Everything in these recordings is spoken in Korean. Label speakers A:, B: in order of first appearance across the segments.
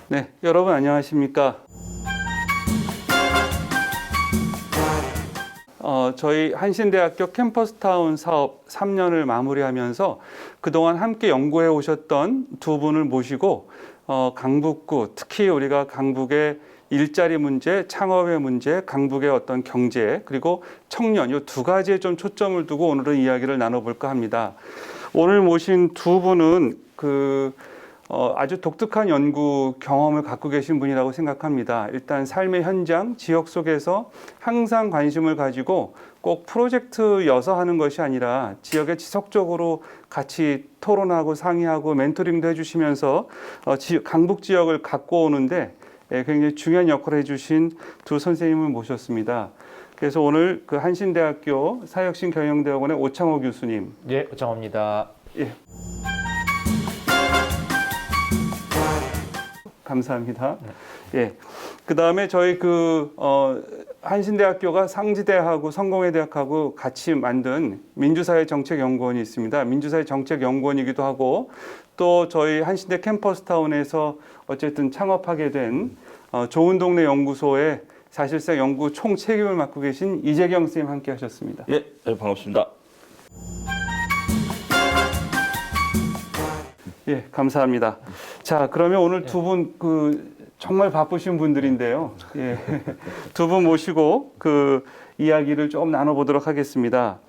A: 네, 여러분 안녕하십니까? 저희 한신대학교 캠퍼스타운 사업 3년을 마무리하면서 그동안 함께 연구해 오셨던 두 분을 모시고 강북구, 특히 우리가 강북의 일자리 문제, 창업의 문제, 강북의 어떤 경제, 그리고 청년 이 두 가지에 좀 초점을 두고 오늘은 이야기를 나눠볼까 합니다. 오늘 모신 두 분은 아주 독특한 연구 경험을 갖고 계신 분이라고 생각합니다. 일단 삶의 현장, 지역 속에서 항상 관심을 가지고 꼭 프로젝트여서 하는 것이 아니라 지역에 지속적으로 같이 토론하고 상의하고 멘토링도 해주시면서 강북 지역을 갖고 오는데 굉장히 중요한 역할을 해주신 두 선생님을 모셨습니다. 그래서 오늘 그 한신대학교 사회혁신경영대학원의 오창호 교수님.
B: 예, 오창호입니다.
A: 예. 감사합니다. 예. 그 다음에 저희 한신대학교가 상지대하고 성공회대학하고 같이 만든 민주사회정책연구원이 있습니다. 민주사회정책연구원이기도 하고 또 저희 한신대 캠퍼스타운에서 어쨌든 창업하게 된 좋은 동네 연구소의 사실상 연구 총 책임을 맡고 계신 이재경 선생님 함께 하셨습니다.
C: 예, 반갑습니다.
A: 예, 감사합니다. 자, 그러면 오늘 두 분 정말 바쁘신 분들인데요. 예, 두 분 모시고 이야기를 좀 나눠보도록 하겠습니다.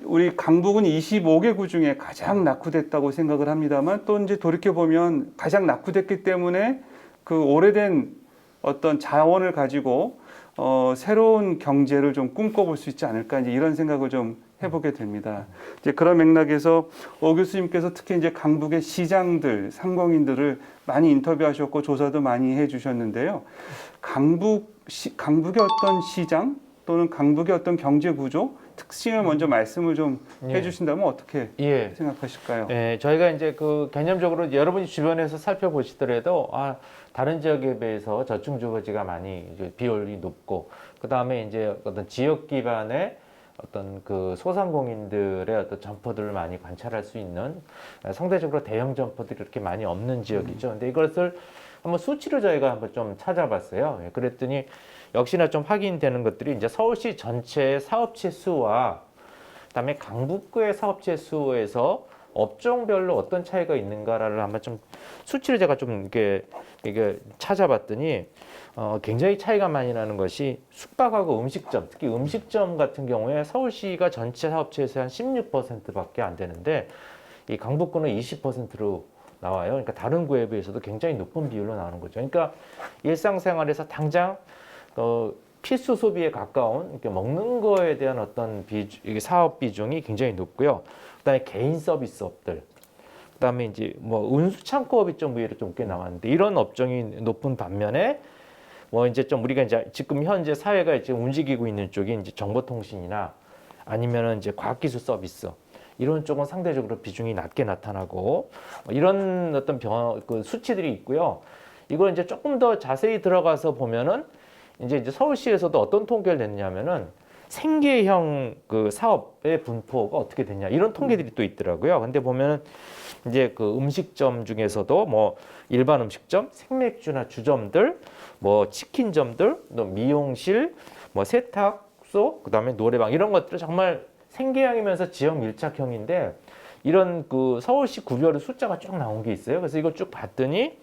A: 우리 강북은 25개 구 중에 가장 낙후됐다고 생각을 합니다만 또 이제 돌이켜 보면 가장 낙후됐기 때문에 오래된 어떤 자원을 가지고 새로운 경제를 좀 꿈꿔볼 수 있지 않을까 이제 이런 생각을 좀 해보게 됩니다. 이제 그런 맥락에서 오 교수님께서 특히 이제 강북의 시장들, 상공인들을 많이 인터뷰하셨고 조사도 많이 해주셨는데요. 강북의 어떤 시장 또는 강북의 어떤 경제 구조 특징을 먼저 말씀을 좀 해주신다면 어떻게 생각하실까요?
B: 예, 저희가 이제 개념적으로 여러분이 주변에서 살펴보시더라도 다른 지역에 비해서 저층 주거지가 많이 이제 비율이 높고 그 다음에 이제 어떤 지역 기반의 어떤 소상공인들의 어떤 점포들을 많이 관찰할 수 있는 상대적으로 대형 점포들이 이렇게 많이 없는 지역이죠. 근데 이것을 한번 수치로 저희가 한번 좀 찾아봤어요. 예, 그랬더니 역시나 좀 확인되는 것들이 이제 서울시 전체의 사업체 수와 그다음에 강북구의 사업체 수에서 업종별로 어떤 차이가 있는가를 한번 좀 수치를 제가 좀 이게 찾아봤더니 굉장히 차이가 많이 나는 것이 숙박하고 음식점, 특히 음식점 같은 경우에 서울시가 전체 사업체에서 한 16%밖에 안 되는데 이 강북구는 20%로 나와요. 그러니까 다른 구에 비해서도 굉장히 높은 비율로 나오는 거죠. 그러니까 일상생활에서 당장 필수 소비에 가까운 이렇게 먹는 거에 대한 어떤 사업 비중이 굉장히 높고요. 그다음에 개인 서비스업들, 그다음에 이제 운수창고업이 좀 위로 좀 꽤 나왔는데 이런 업종이 높은 반면에 이제 좀 우리가 이제 지금 현재 사회가 이제 움직이고 있는 쪽이 이제 정보통신이나 아니면은 이제 과학기술 서비스 이런 쪽은 상대적으로 비중이 낮게 나타나고 이런 어떤 수치들이 있고요. 이걸 이제 조금 더 자세히 들어가서 보면은 이제 서울시에서도 어떤 통계를 냈냐면은 생계형 사업의 분포가 어떻게 됐냐 이런 통계들이 또 있더라고요. 근데 보면은 이제 음식점 중에서도 일반 음식점, 생맥주나 주점들, 치킨점들, 또 미용실, 세탁소, 그다음에 노래방 이런 것들은 정말 생계형이면서 지역 밀착형인데 이런 서울시 구별의 숫자가 쭉 나온 게 있어요. 그래서 이걸 쭉 봤더니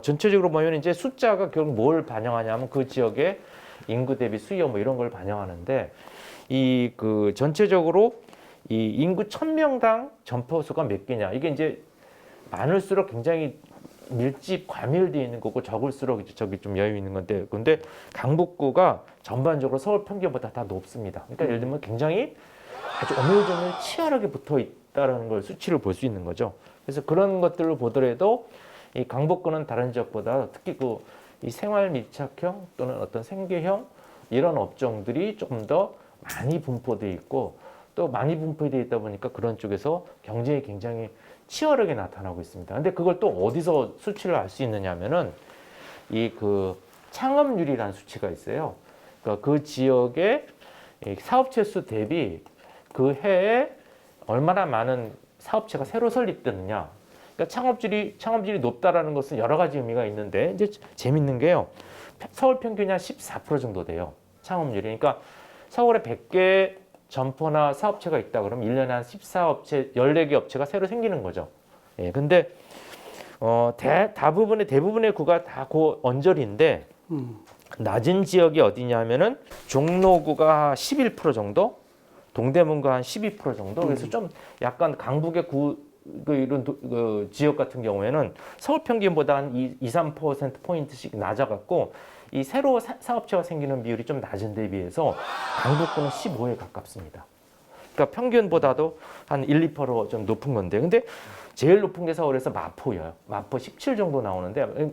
B: 전체적으로 보면 이제 숫자가 결국 뭘 반영하냐면 그 지역의 인구 대비 수요 이런 걸 반영하는데 전체적으로 이 인구 1000명당 점포 수가 몇 개냐 이게 이제 많을수록 굉장히 밀집 과밀되어 있는 거고 적을수록 이제 저기 좀 여유 있는 건데 근데 강북구가 전반적으로 서울 평균보다 다 높습니다. 그러니까 예를 들면 굉장히 아주 오밀조밀 치열하게 붙어 있다라는 걸 수치를 볼 수 있는 거죠. 그래서 그런 것들을 보더라도 이 강북구는 다른 지역보다 특히 이 생활 밀착형 또는 어떤 생계형 이런 업종들이 조금 더 많이 분포되어 있고 또 많이 분포되어 있다 보니까 그런 쪽에서 경쟁이 굉장히 치열하게 나타나고 있습니다. 근데 그걸 또 어디서 수치를 알 수 있느냐 하면은 이 그 창업률이라는 수치가 있어요. 그러니까 그 지역의 이 사업체 수 대비 그 해에 얼마나 많은 사업체가 새로 설립되느냐. 그러니까 창업률이 높다라는 것은 여러 가지 의미가 있는데 이제 재밌는 게요. 서울 평균이 한 14% 정도 돼요. 창업률이. 그러니까 서울에 100개 점포나 사업체가 있다 그러면 1년에 한 14업체, 14개 업체가 새로 생기는 거죠. 예. 근데 대부분의 구가 다 그 언저리인데 낮은 지역이 어디냐면은 종로구가 11% 정도, 동대문구가 한 12% 정도. 그래서 좀 약간 강북의 이런 지역 같은 경우에는 서울 평균보다 한 2~3% 포인트씩 낮아갖고 이 새로 사업체가 생기는 비율이 좀 낮은 데 비해서 강북구는 15에 가깝습니다. 그러니까 평균보다도 한 1~2%좀 높은 건데, 근데 제일 높은 게 서울에서 마포예요. 마포 17 정도 나오는데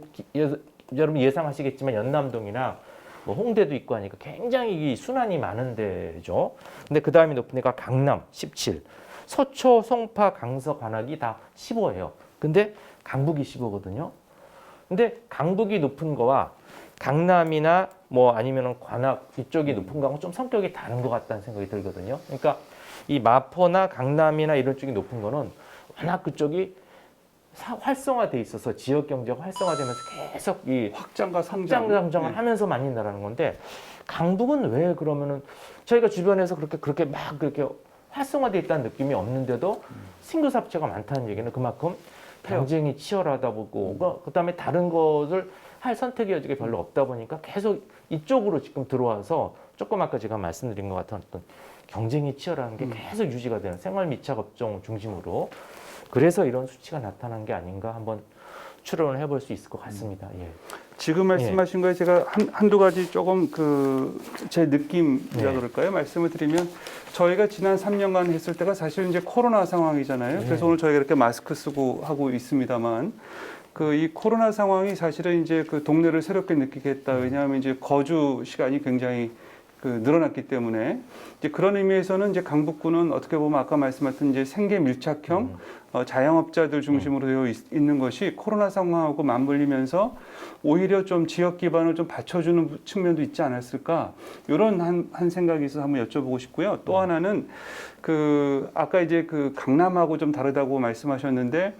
B: 여러분 예상하시겠지만 연남동이나 뭐 홍대도 있고 하니까 굉장히 순환이 많은 데죠. 근데 그 다음에 높은 데가 강남 17, 서초, 송파, 강서, 관악이 다 15예요. 근데 강북이 15거든요. 근데 강북이 높은 거와 강남이나 뭐 아니면 관악 이쪽이 높은 거하고 좀 성격이 다른 것 같다는 생각이 들거든요. 그러니까 이 마포나 강남이나 이런 쪽이 높은 거는 워낙 그쪽이 활성화돼 있어서 지역 경제가 활성화되면서 계속 이
A: 확장과 성장.
B: 성장을 하면서 만든다라는 건데, 강북은 왜 그러면은 저희가 주변에서 그렇게 막 그렇게 활성화돼 있다는 느낌이 없는데도 신규 사업체가 많다는 얘기는 그만큼 경쟁이 치열하다 보고, 그다음에 다른 것을 할 선택의 여지가 별로 없다 보니까 계속 이쪽으로 지금 들어와서 조금 아까 제가 말씀드린 것 같은 어떤 경쟁이 치열한 게 계속 유지가 되는 생활 밀착 업종 중심으로, 그래서 이런 수치가 나타난 게 아닌가 한번 추론을 해볼 수 있을 것 같습니다. 예.
A: 지금 말씀하신 거에 제가 한두 가지 조금 제 느낌이라
B: 네.
A: 그럴까요? 말씀을 드리면, 저희가 지난 3년간 했을 때가 사실 이제 코로나 상황이잖아요. 그래서 오늘 저희가 이렇게 마스크 쓰고 하고 있습니다만, 이 코로나 상황이 사실은 이제 그 동네를 새롭게 느끼게 했다. 왜냐하면 이제 거주 시간이 굉장히 늘어났기 때문에, 이제 그런 의미에서는 이제 강북구는 어떻게 보면 아까 말씀하신 이제 생계 밀착형 자영업자들 중심으로 되어 있는 것이 코로나 상황하고 맞물리면서 오히려 좀 지역 기반을 좀 받쳐주는 측면도 있지 않았을까, 이런 한 생각이 있어서 한번 여쭤보고 싶고요. 또 하나는 아까 이제 강남하고 좀 다르다고 말씀하셨는데,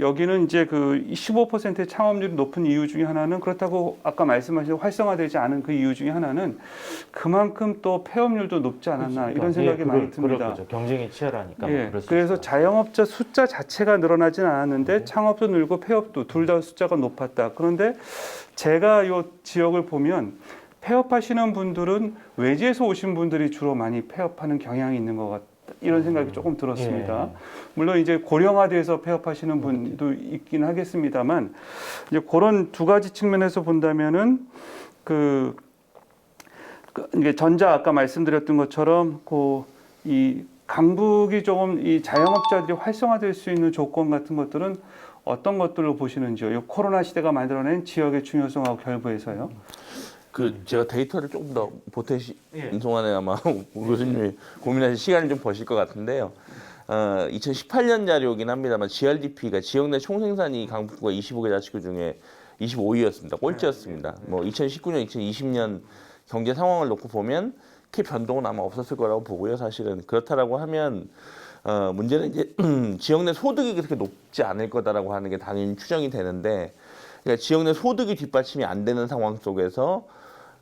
A: 여기는 이제 15%의 창업률이 높은 이유 중에 하나는, 그렇다고 아까 말씀하신 활성화되지 않은 그 이유 중에 하나는 그만큼 또 폐업률도 높지 않았나,
B: 그렇죠.
A: 이런 생각이 많이 듭니다.
B: 그렇죠. 경쟁이 치열하니까.
A: 예,
B: 그럴 수
A: 그래서
B: 있어요.
A: 자영업자 숫자 자체가 늘어나진 않았는데 창업도 늘고 폐업도 둘 다 숫자가 높았다. 그런데 제가 이 지역을 보면 폐업하시는 분들은 외지에서 오신 분들이 주로 많이 폐업하는 경향이 있는 것 같다, 이런 생각이 조금 들었습니다.
B: 예.
A: 물론 이제 고령화돼서 폐업하시는 분도 있긴 하겠습니다만, 이제 그런 두 가지 측면에서 본다면은 이게 전자 아까 말씀드렸던 것처럼 이 강북이 조금 이 자영업자들이 활성화될 수 있는 조건 같은 것들은 어떤 것들로 보시는지요? 이 코로나 시대가 만들어낸 지역의 중요성하고 결부해서요.
C: 제가 데이터를 조금 더
A: 예.
C: 동안에 아마 우 교수님이 고민하실 시간을 좀 버실 것 같은데요. 2018년 자료이긴 합니다만 GRDP가 지역 내 총생산이 강북구가 25개 자치구 중에 25위였습니다. 꼴찌였습니다. 뭐 2019년, 2020년 경제 상황을 놓고 보면 크게 변동은 아마 없었을 거라고 보고요. 사실은 그렇다라고 하면 문제는 이제 지역 내 소득이 그렇게 높지 않을 거다라고 하는 게 당연히 추정이 되는데, 그러니까 지역 내 소득이 뒷받침이 안 되는 상황 속에서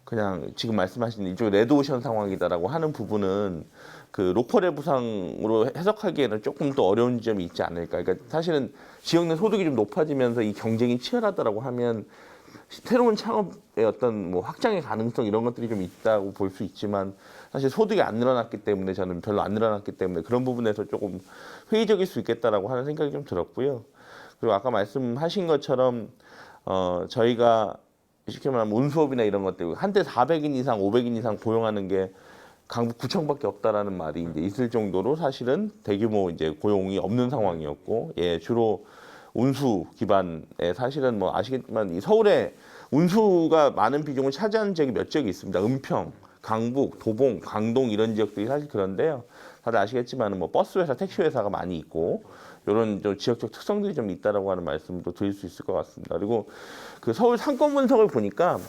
C: 그냥 지금 말씀하신 이쪽 레드오션 상황이다라고 하는 부분은 로컬의 부상으로 해석하기에는 조금 더 어려운 점이 있지 않을까. 그러니까 사실은 지역 내 소득이 좀 높아지면서 이 경쟁이 치열하다라고 하면 새로운 창업의 어떤 뭐 확장의 가능성 이런 것들이 좀 있다고 볼 수 있지만, 사실 소득이 안 늘어났기 때문에, 저는 별로 안 늘어났기 때문에 그런 부분에서 조금 회의적일 수 있겠다라고 하는 생각이 좀 들었고요. 그리고 아까 말씀하신 것처럼 저희가 쉽게 말하면 운수업이나 이런 것들 한때 400인 이상, 500인 이상 고용하는 게 강북구청밖에 없다라는 말이 이제 있을 정도로 사실은 대규모 이제 고용이 없는 상황이었고, 예, 주로 운수 기반에 사실은 뭐 아시겠지만 이 서울에 운수가 많은 비중을 차지하는 지역이 몇 지역이 있습니다. 은평, 강북, 도봉, 강동 이런 지역들이 사실 그런데요. 다들 아시겠지만 뭐 버스 회사, 택시 회사가 많이 있고 이런 좀 지역적 특성들이 좀 있다라고 하는 말씀도 드릴 수 있을 것 같습니다. 그리고 그 서울 상권 분석을 보니까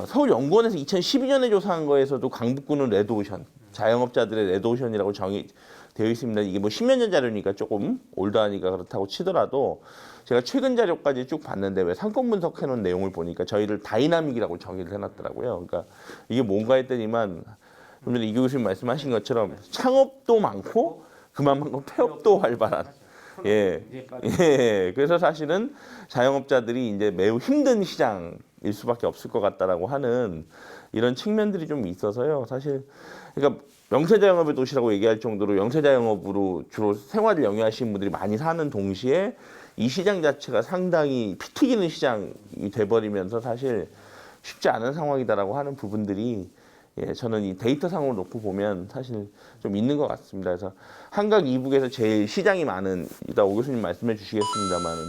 C: 서울연구원에서 2012년에 조사한 거에서도 강북구는 레드오션, 자영업자들의 레드오션이라고 정의되어 있습니다. 이게 뭐 10년 전 자료니까 조금 올드하니까 그렇다고 치더라도 제가 최근 자료까지 쭉 봤는데 왜 상권 분석해놓은 내용을 보니까 저희를 다이나믹이라고 정의를 해놨더라고요. 그러니까 이게 뭔가 했더니만 좀 전에 이 교수님 말씀하신 것처럼 창업도 많고 그만큼 폐업도 활발한. 예. 예. 그래서 사실은 자영업자들이 이제 매우 힘든 시장일 수밖에 없을 것 같다라고 하는 이런 측면들이 좀 있어서요. 사실 그러니까 명세자영업의 도시라고 얘기할 정도로 영세자영업으로 주로 생활을 영위하시는 분들이 많이 사는 동시에 이 시장 자체가 상당히 피 튀기는 시장이 돼버리면서 사실 쉽지 않은 상황이다라고 하는 부분들이 예, 저는 이 데이터상으로 놓고 보면 사실 좀 있는 것 같습니다. 그래서 한강 이북에서 제일 시장이 많은, 이따 오 교수님 말씀해 주시겠습니다만은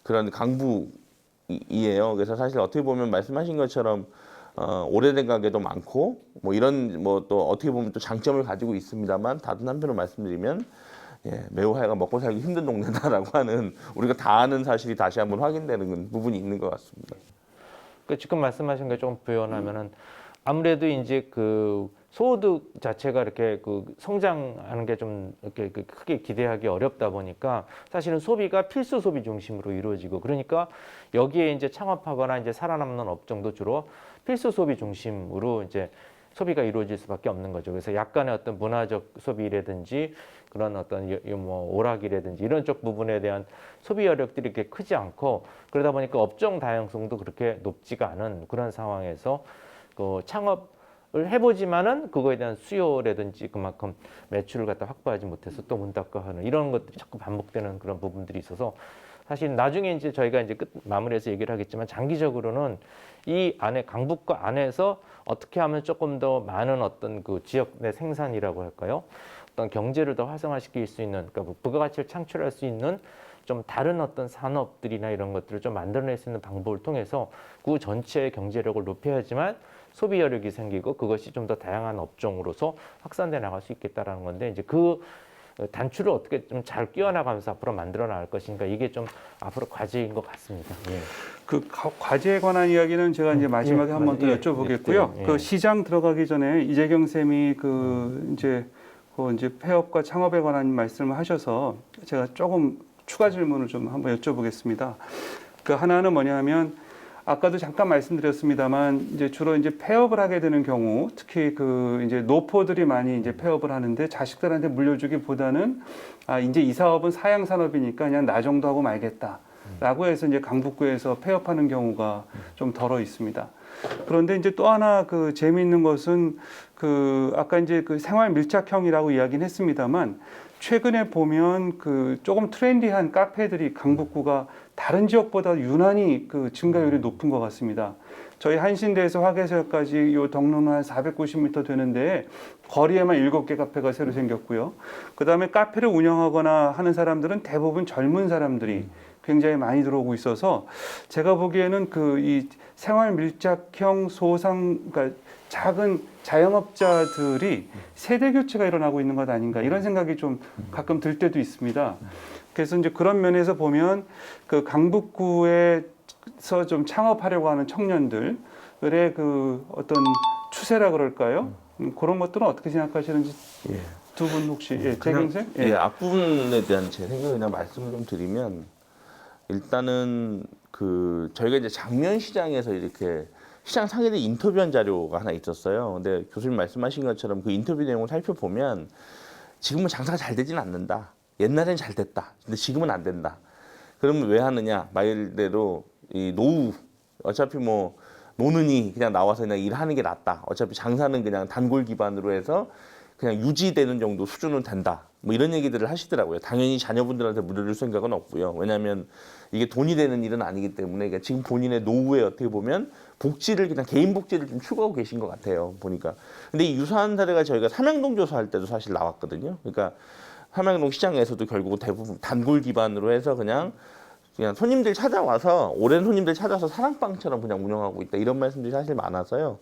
C: 그런 강북이에요. 그래서 사실 어떻게 보면 말씀하신 것처럼 오래된 가게도 많고 뭐 이런 뭐 또 어떻게 보면 또 장점을 가지고 있습니다만 다른 한편으로 말씀드리면 예, 매우 하여간 먹고 살기 힘든 동네다라고 하는 우리가 다 아는 사실이 다시 한번 확인되는 부분이 있는 것 같습니다.
B: 그 지금 말씀하신 게 좀 부연하면은 아무래도 이제 그 소득 자체가 이렇게 그 성장하는 게 좀 이렇게 크게 기대하기 어렵다 보니까 사실은 소비가 필수 소비 중심으로 이루어지고 그러니까 여기에 이제 창업하거나 이제 살아남는 업종도 주로 필수 소비 중심으로 이제 소비가 이루어질 수밖에 없는 거죠. 그래서 약간의 어떤 문화적 소비라든지 그런 어떤 뭐 오락이라든지 이런 쪽 부분에 대한 소비 여력들이 그렇게 크지 않고 그러다 보니까 업종 다양성도 그렇게 높지가 않은 그런 상황에서 그 창업을 해보지만은 그거에 대한 수요라든지 그만큼 매출을 갖다 확보하지 못해서 또 문 닫고 하는 이런 것들이 자꾸 반복되는 그런 부분들이 있어서 사실 나중에 이제 저희가 이제 끝 마무리해서 얘기를 하겠지만 장기적으로는 이 안에 강북과 안에서 어떻게 하면 조금 더 많은 어떤 그 지역 내 생산이라고 할까요? 어떤 경제를 더 활성화시킬 수 있는 그러니까 뭐 부가가치를 창출할 수 있는 좀 다른 어떤 산업들이나 이런 것들을 좀 만들어낼 수 있는 방법을 통해서 그 전체의 경제력을 높여야지만 소비 여력이 생기고 그것이 좀 더 다양한 업종으로서 확산돼 나갈 수 있겠다라는 건데 이제 그 단추를 어떻게 좀 잘 끼워나가면서 앞으로 만들어 나갈 것인가 이게 좀 앞으로 과제인 것 같습니다. 예.
A: 그 과제에 관한 이야기는 제가 이제 마지막에 한 번 더 여쭤보겠고요.
B: 예.
A: 그 시장 들어가기 전에 이재경 쌤이 그 이제 폐업과 창업에 관한 말씀을 하셔서 제가 조금 추가 질문을 좀 한번 여쭤보겠습니다. 그 하나는 뭐냐면 아까도 잠깐 말씀드렸습니다만 이제 주로 이제 폐업을 하게 되는 경우 특히 그 이제 노포들이 많이 이제 폐업을 하는데 자식들한테 물려주기보다는 이제 이 사업은 사양 산업이니까 그냥 나 정도 하고 말겠다라고 해서 이제 강북구에서 폐업하는 경우가 좀 덜어 있습니다. 그런데 이제 또 하나 그 재미있는 것은 그 아까 이제 그 생활 밀착형이라고 이야기는 했습니다만 최근에 보면 그 조금 트렌디한 카페들이 강북구가 다른 지역보다 유난히 그 증가율이 높은 것 같습니다. 저희 한신대에서 화개설까지 요 덕로는 한 490m 되는데 거리에만 7개 카페가 새로 생겼고요. 그다음에 카페를 운영하거나 하는 사람들은 대부분 젊은 사람들이 굉장히 많이 들어오고 있어서 제가 보기에는 그 이 생활 밀착형 그러니까 작은 자영업자들이 세대 교체가 일어나고 있는 것 아닌가 이런 생각이 좀 가끔 들 때도 있습니다. 그래서 이제 그런 면에서 보면 그 강북구에서 좀 창업하려고 하는 청년들의 그 어떤 추세라 그럴까요? 그런 것들은 어떻게 생각하시는지 두 분 혹시 재경 쌤?
C: 예, 앞부분에 대한 제 생각을 그냥 말씀을 좀 드리면 일단은 그 저희가 이제 작년 시장에서 이렇게 시장 상인들 인터뷰한 자료가 하나 있었어요. 근데 교수님 말씀하신 것처럼 그 인터뷰 내용을 살펴보면 지금은 장사가 잘 되지는 않는다. 옛날엔 잘 됐다. 근데 지금은 안 된다. 그러면 왜 하느냐? 말대로 이 노후 어차피 뭐 노는이 그냥 나와서 그냥 일하는 게 낫다. 어차피 장사는 그냥 단골 기반으로 해서 그냥 유지되는 정도 수준은 된다. 뭐 이런 얘기들을 하시더라고요. 당연히 자녀분들한테 물려줄 생각은 없고요. 왜냐하면 이게 돈이 되는 일은 아니기 때문에 그러니까 지금 본인의 노후에 어떻게 보면 복지를 그냥 개인 복지를 좀 추구하고 계신 것 같아요. 보니까. 근데 이 유사한 사례가 저희가 삼양동 조사할 때도 사실 나왔거든요. 그러니까 삼양동 시장에서도 결국 대부분 단골 기반으로 해서 그냥 손님들 찾아와서 오랜 손님들 찾아서 사랑방처럼 그냥 운영하고 있다 이런 말씀들이 사실 많아서요.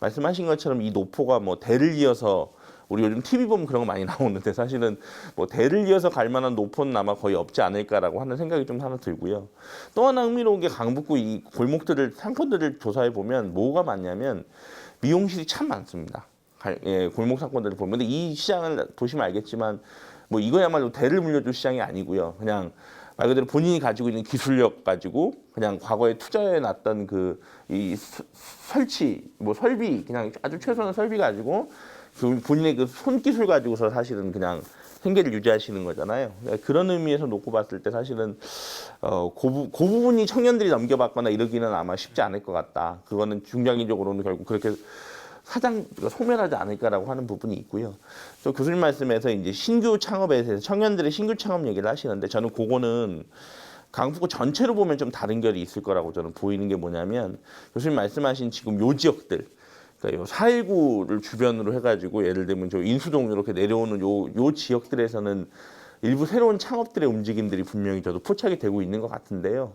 C: 말씀하신 것처럼 이 노포가 뭐 대를 이어서 우리 요즘 TV 보면 그런 거 많이 나오는데 사실은 뭐 대를 이어서 갈 만한 노포는 아마 거의 없지 않을까라고 하는 생각이 좀 하나 들고요. 또 하나 흥미로운 게 강북구 이 골목들을 상권들을 조사해 보면 뭐가 많냐면 미용실이 참 많습니다. 예, 골목 상권들을 보면. 근데 이 시장을 보시면 알겠지만 뭐 이거야말로 대를 물려줄 시장이 아니고요. 그냥 말 그대로 본인이 가지고 있는 기술력 가지고 그냥 과거에 투자해 놨던 그 이 설치 뭐 설비 그냥 아주 최소한 설비 가지고 그 본인의 그 손기술 가지고서 사실은 그냥 생계를 유지하시는 거잖아요. 그런 의미에서 놓고 봤을 때 사실은 그 부분이 청년들이 넘겨받거나 이러기는 아마 쉽지 않을 것 같다. 그거는 중장기적으로는 결국 그렇게 소멸하지 않을까라고 하는 부분이 있고요. 또 교수님 말씀에서 이제 신규 창업에 대해서 청년들의 신규 창업 얘기를 하시는데 저는 그거는 강북구 전체로 보면 좀 다른 결이 있을 거라고 저는 보이는 게 뭐냐면 교수님 말씀하신 지금 요 지역들 그러니까 요 419를 주변으로 해가지고 예를 들면 저 인수동 이렇게 내려오는 요 지역들에서는 일부 새로운 창업들의 움직임들이 분명히 저도 포착이 되고 있는 것 같은데요.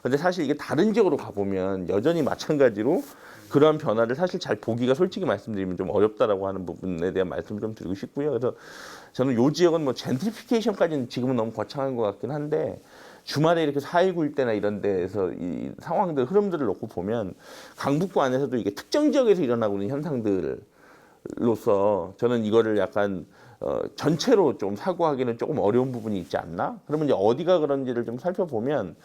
C: 근데 사실 이게 다른 지역으로 가보면 여전히 마찬가지로 그러한 변화를 사실 잘 보기가 솔직히 말씀드리면 좀 어렵다라고 하는 부분에 대한 말씀을 좀 드리고 싶고요. 그래서 저는 요 지역은 뭐 젠트리피케이션까지는 지금은 너무 거창한 것 같긴 한데 주말에 이렇게 4.19일 때나 이런 데에서 이 상황들 흐름들을 놓고 보면 강북구 안에서도 이게 특정 지역에서 일어나고 있는 현상들로서 저는 이거를 약간 전체로 좀 사고하기는 조금 어려운 부분이 있지 않나? 그러면 이제 어디가 그런지를 좀 살펴보면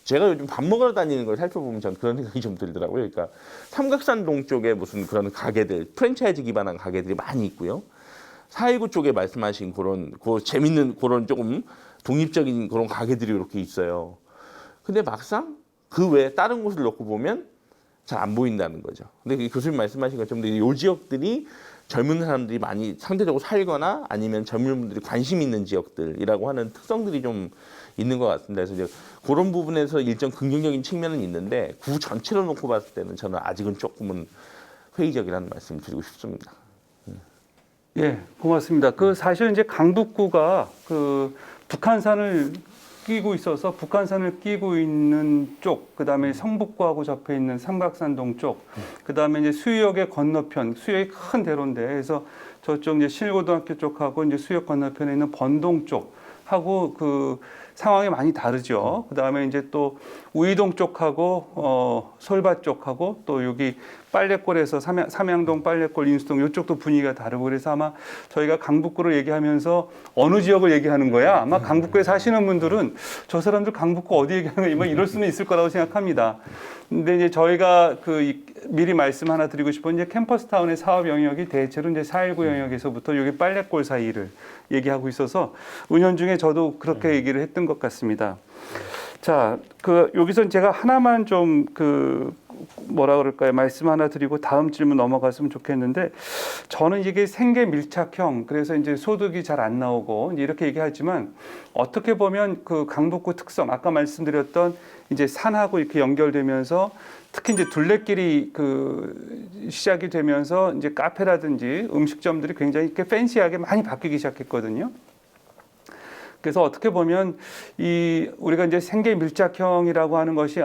C: 제가 요즘 밥 먹으러 다니는 걸 살펴보면 전 그런 생각이 좀 들더라고요. 그러니까 삼각산동 쪽에 무슨 그런 가게들, 프랜차이즈 기반한 가게들이 많이 있고요. 4.19 쪽에 말씀하신 그런 재밌는 그런 조금 독립적인 그런 가게들이 이렇게 있어요. 근데 막상 그 외에 다른 곳을 놓고 보면 잘 안 보인다는 거죠. 근데 교수님 말씀하신 것처럼 이 지역들이 젊은 사람들이 많이 상대적으로 살거나 아니면 젊은 분들이 관심 있는 지역들이라고 하는 특성들이 좀 있는 것 같습니다. 그래서 이제 그런 부분에서 일정 긍정적인 측면은 있는데 구 전체로 놓고 봤을 때는 저는 아직은 조금은 회의적이라는 말씀을 드리고 싶습니다.
A: 예, 고맙습니다. 그 사실 이제 강북구가 그 북한산을 끼고 있어서 북한산을 끼고 있는 쪽, 그 다음에 성북구하고 접해 있는 삼각산동 쪽, 그 다음에 이제 수유역의 건너편, 수유역이 큰 대로인데, 그래서 저쪽 이제 신일고등학교 쪽하고 이제 수유역 건너편에 있는 번동 쪽하고 그 상황이 많이 다르죠. 그 다음에 이제 또 우이동 쪽하고 솔밭 쪽하고 또 여기 빨래골에서 삼양동 빨래골 인수동 이쪽도 분위기가 다르고 그래서 아마 저희가 강북구를 얘기하면서 어느 지역을 얘기하는 거야? 아마 강북구에 사시는 분들은 저 사람들 강북구 어디 얘기하는 거야? 이럴 수는 있을 거라고 생각합니다. 근데 이제 저희가 미리 말씀 하나 드리고 싶은 이제 캠퍼스타운의 사업 영역이 대체로 이제 4.19 영역에서부터 여기 빨래골 사이를 얘기하고 있어서 은연중에 저도 그렇게 얘기를 했던 것 같습니다. 자, 여기서 제가 하나만 좀 뭐라 그럴까요? 말씀 하나 드리고 다음 질문 넘어갔으면 좋겠는데 저는 이게 생계 밀착형 그래서 이제 소득이 잘 안 나오고 이제 이렇게 얘기하지만 어떻게 보면 그 강북구 특성 아까 말씀드렸던 이제 산하고 이렇게 연결되면서 특히 이제 둘레길이 시작이 되면서 이제 카페라든지 음식점들이 굉장히 이렇게 팬시하게 많이 바뀌기 시작했거든요. 그래서 어떻게 보면 우리가 이제 생계 밀착형이라고 하는 것이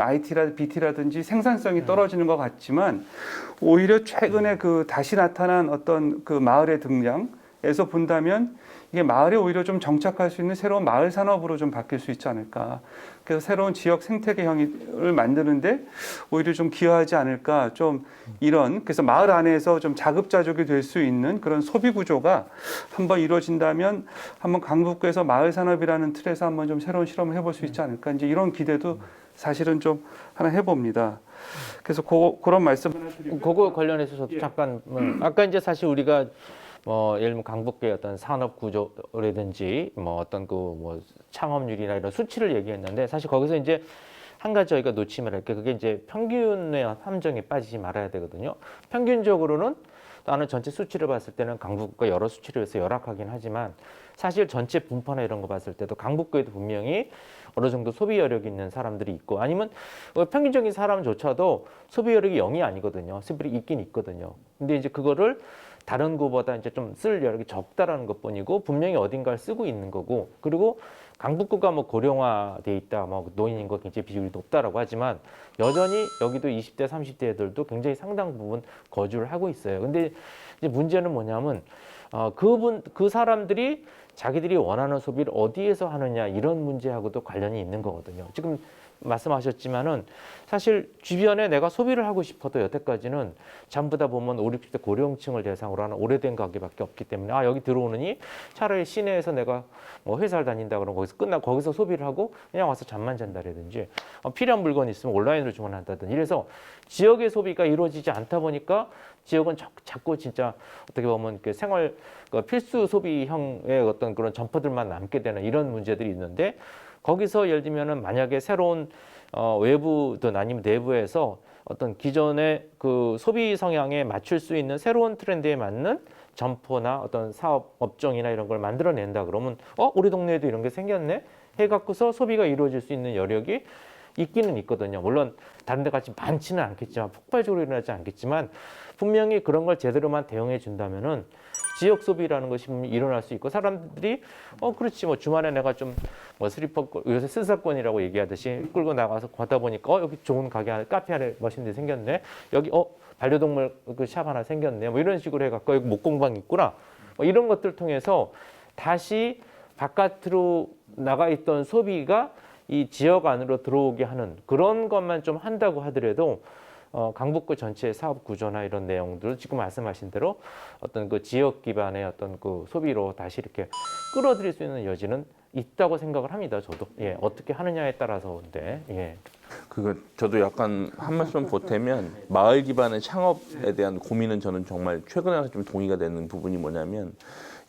A: BT라든지 생산성이 떨어지는 것 같지만 오히려 최근에 다시 나타난 어떤 마을의 등장에서 본다면 이게 마을에 오히려 좀 정착할 수 있는 새로운 마을 산업으로 좀 바뀔 수 있지 않을까. 그래서 새로운 지역 생태계형을 만드는데 오히려 좀 기여하지 않을까. 그래서 마을 안에서 좀 자급자족이 될 수 있는 그런 소비 구조가 한번 이루어진다면 한번 강북구에서 마을 산업이라는 틀에서 한번 좀 새로운 실험을 해볼 수 있지 않을까. 이제 이런 기대도 사실은 좀 하나 해봅니다. 그래서 그런 말씀 하나 드리고.
B: 그거 관련해서 저도 잠깐 아까 이제 사실 우리가 예를 들면 강북구의 어떤 산업 구조라든지 어떤 창업률이나 이런 수치를 얘기했는데 사실 거기서 이제 한 가지 저희가 놓치면 할 게 그게 이제 평균의 함정에 빠지지 말아야 되거든요. 평균적으로는 나는 전체 수치를 봤을 때는 강북구가 여러 수치를 해서 열악하긴 하지만 사실 전체 분포나 이런 거 봤을 때도 강북구에도 분명히 어느 정도 소비 여력이 있는 사람들이 있고 아니면 평균적인 사람조차도 소비 여력이 0이 아니거든요. 소비 여력이 있긴 있거든요. 근데 이제 그거를 다른 곳보다 이제 좀 쓸 여력이 적다라는 것뿐이고 분명히 어딘가를 쓰고 있는 거고 그리고 강북구가 고령화돼 있다, 노인 인구 굉장히 비율이 높다라고 하지만 여전히 여기도 20대, 30대 애들도 굉장히 상당 부분 거주를 하고 있어요. 근데 이제 문제는 뭐냐면 그 사람들이 자기들이 원하는 소비를 어디에서 하느냐 이런 문제하고도 관련이 있는 거거든요. 지금 말씀하셨지만은 사실 주변에 내가 소비를 하고 싶어도 여태까지는 전부 다 보면 5, 60대 고령층을 대상으로 하는 오래된 가게밖에 없기 때문에 여기 들어오느니 차라리 시내에서 내가 뭐 회사를 다닌다 그러면 거기서 소비를 하고 그냥 와서 잠만 잔다라든지 필요한 물건이 있으면 온라인으로 주문한다든지 이래서 지역의 소비가 이루어지지 않다 보니까 지역은 자꾸 진짜 어떻게 보면 그 생활 필수 소비형의 어떤 그런 점포들만 남게 되는 이런 문제들이 있는데 거기서 예를 들면은 만약에 새로운 외부든 아니면 내부에서 어떤 기존의 그 소비 성향에 맞출 수 있는 새로운 트렌드에 맞는 점포나 어떤 사업 업종이나 이런 걸 만들어낸다 그러면 우리 동네에도 이런 게 생겼네 해갖고서 소비가 이루어질 수 있는 여력이 있기는 있거든요. 물론 다른 데 같이 많지는 않겠지만 폭발적으로 일어나지 않겠지만 분명히 그런 걸 제대로만 대응해 준다면은 지역 소비라는 것이 일어날 수 있고 사람들이 그렇지 뭐 주말에 내가 좀 뭐 슬리퍼 요새 스사권이라고 얘기하듯이 끌고 나가서 가다 보니까 여기 좋은 가게 안에 카페 안에 멋있는 데 생겼네 여기 반려동물 그 샵 하나 생겼네 뭐 이런 식으로 해갖고 여기 목공방 있구나 뭐 이런 것들 통해서 다시 바깥으로 나가 있던 소비가 이 지역 안으로 들어오게 하는 그런 것만 좀 한다고 하더라도 강북구 전체의 사업 구조나 이런 내용들 지금 말씀하신 대로 어떤 그 지역 기반의 어떤 그 소비로 다시 이렇게 끌어들일 수 있는 여지는 있다고 생각을 합니다. 저도 어떻게 하느냐에 따라서인데
C: 그거 저도 약간 한 말씀 보태면 마을 기반의 창업에 대한 고민은 저는 정말 최근에 와서 좀 동의가 되는 부분이 뭐냐면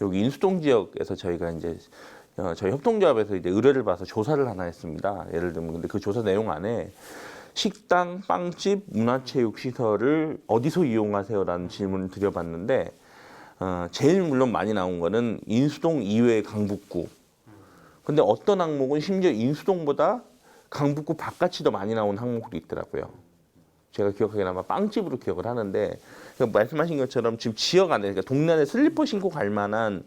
C: 여기 인수동 지역에서 저희가 이제 저희 협동조합에서 이제 의뢰를 봐서 조사를 하나 했습니다. 예를 들면 근데 그 조사 내용 안에 식당, 빵집, 문화체육 시설을 어디서 이용하세요라는 질문을 드려봤는데 제일 물론 많이 나온 거는 인수동 이외의 강북구. 근데 어떤 항목은 심지어 인수동보다 강북구 바깥이 더 많이 나온 항목도 있더라고요. 제가 기억하기에는 아마 빵집으로 기억을 하는데 말씀하신 것처럼 지금 지역 안에 그러니까 동네 안에 슬리퍼 신고 갈 만한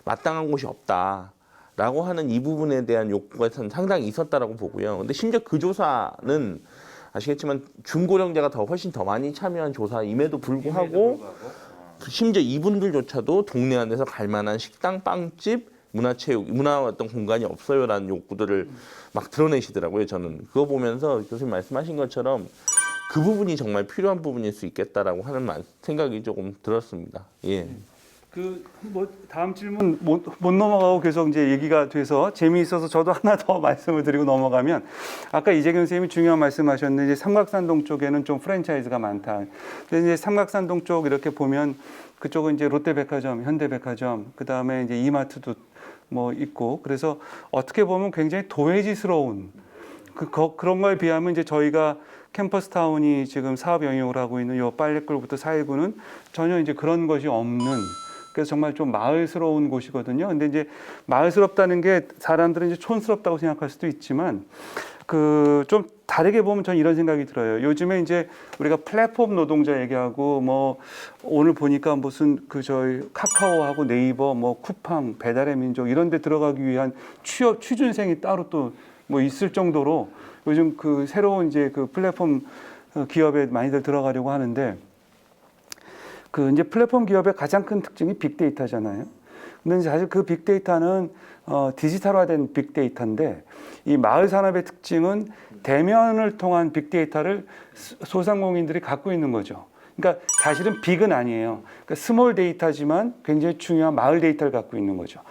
C: 마땅한 곳이 없다라고 하는 이 부분에 대한 욕구가 상당히 있었다라고 보고요. 근데 심지어 그 조사는 아시겠지만 중고령자가 훨씬 더 많이 참여한 조사임에도 불구하고 심지어 이분들조차도 동네 안에서 갈 만한 식당, 빵집, 문화체육, 문화 어떤 공간이 없어요라는 욕구들을 막 드러내시더라고요. 저는 그거 보면서 교수님 말씀하신 것처럼 그 부분이 정말 필요한 부분일 수 있겠다라고 하는 생각이 조금 들었습니다. 예.
A: 뭐 다음 질문 못 넘어가고 계속 이제 얘기가 돼서 재미있어서 저도 하나 더 말씀을 드리고 넘어가면 아까 이재경 선생님이 중요한 말씀하셨는데 이제 삼각산동 쪽에는 좀 프랜차이즈가 많다. 근데 이제 삼각산동 쪽 이렇게 보면 그쪽은 이제 롯데백화점, 현대백화점, 그 다음에 이제 이마트도 뭐 있고 그래서 어떻게 보면 굉장히 도회지스러운 그런 거에 비하면 이제 저희가 캠퍼스타운이 지금 사업 영역을 하고 있는 요 빨래골부터 419는 전혀 이제 그런 것이 없는. 그래서 정말 좀 마을스러운 곳이거든요. 근데 이제 마을스럽다는 게 사람들은 이제 촌스럽다고 생각할 수도 있지만 좀 다르게 보면 저는 이런 생각이 들어요. 요즘에 이제 우리가 플랫폼 노동자 얘기하고 뭐 오늘 보니까 무슨 저희 카카오하고 네이버 뭐 쿠팡 배달의 민족 이런 데 들어가기 위한 취준생이 따로 또 뭐 있을 정도로 요즘 새로운 이제 플랫폼 기업에 많이들 들어가려고 하는데 이제 플랫폼 기업의 가장 큰 특징이 빅데이터잖아요. 근데 사실 그 빅데이터는 디지털화된 빅데이터인데 이 마을 산업의 특징은 대면을 통한 빅데이터를 소상공인들이 갖고 있는 거죠. 그러니까 사실은 빅은 아니에요. 그러니까 스몰 데이터지만 굉장히 중요한 마을 데이터를 갖고 있는 거죠.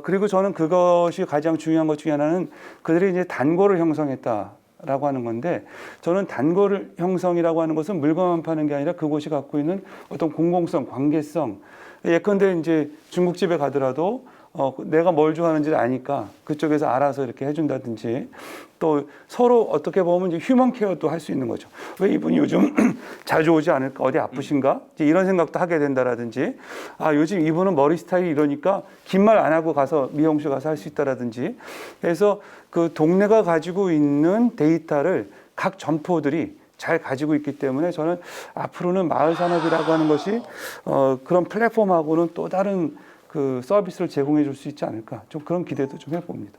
A: 그리고 저는 그것이 가장 중요한 것 중에 하나는 그들이 이제 단골을 형성했다라고 하는 건데 저는 단골 형성이라고 하는 것은 물건만 파는 게 아니라 그곳이 갖고 있는 어떤 공공성, 관계성. 예컨대 이제 중국집에 가더라도 내가 뭘 좋아하는지를 아니까 그쪽에서 알아서 이렇게 해준다든지 또 서로 어떻게 보면 이제 휴먼 케어도 할 수 있는 거죠. 왜 이분이 요즘 자주 오지 않을까? 어디 아프신가? 이제 이런 생각도 하게 된다라든지 요즘 이분은 머리 스타일이 이러니까 긴 말 안 하고 가서 미용실 가서 할 수 있다라든지 그래서 그 동네가 가지고 있는 데이터를 각 점포들이 잘 가지고 있기 때문에 저는 앞으로는 마을 산업이라고 하는 것이 그런 플랫폼하고는 또 다른 서비스를 제공해 줄 수 있지 않을까 좀 그런 기대도 좀 해봅니다.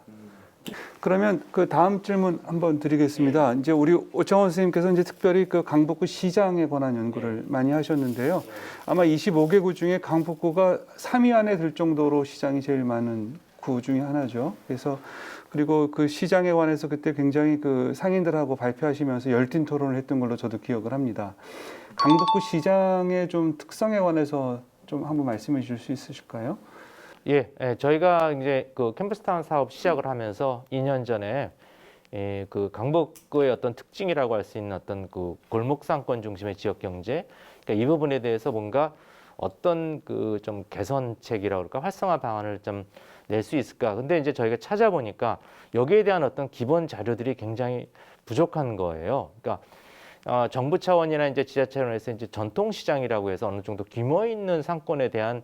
A: 그러면 그 다음 질문 한번 드리겠습니다. 이제 우리 오창원 선생님께서 이제 특별히 그 강북구 시장에 관한 연구를 많이 하셨는데요. 아마 25개구 중에 강북구가 3위 안에 들 정도로 시장이 제일 많은 구 중에 하나죠. 그래서 그리고 그 시장에 관해서 그때 굉장히 그 상인들하고 발표하시면서 열띤 토론을 했던 걸로 저도 기억을 합니다. 강북구 시장의 좀 특성에 관해서 좀 한번 말씀해 주실 수 있으실까요?
B: 예, 저희가 이제 그 캠퍼스타운 사업 시작을 하면서 2년 전에 그 강북구의 어떤 특징이라고 할 수 있는 어떤 그 골목 상권 중심의 지역 경제, 그러니까 이 부분에 대해서 뭔가 어떤 그 좀 개선책이라고 그럴까 활성화 방안을 좀 낼 수 있을까? 근데 이제 저희가 찾아보니까 여기에 대한 어떤 기본 자료들이 굉장히 부족한 거예요. 그러니까 정부 차원이나 이제 지자 차원에서 이제 전통 시장이라고 해서 어느 정도 규모 있는 상권에 대한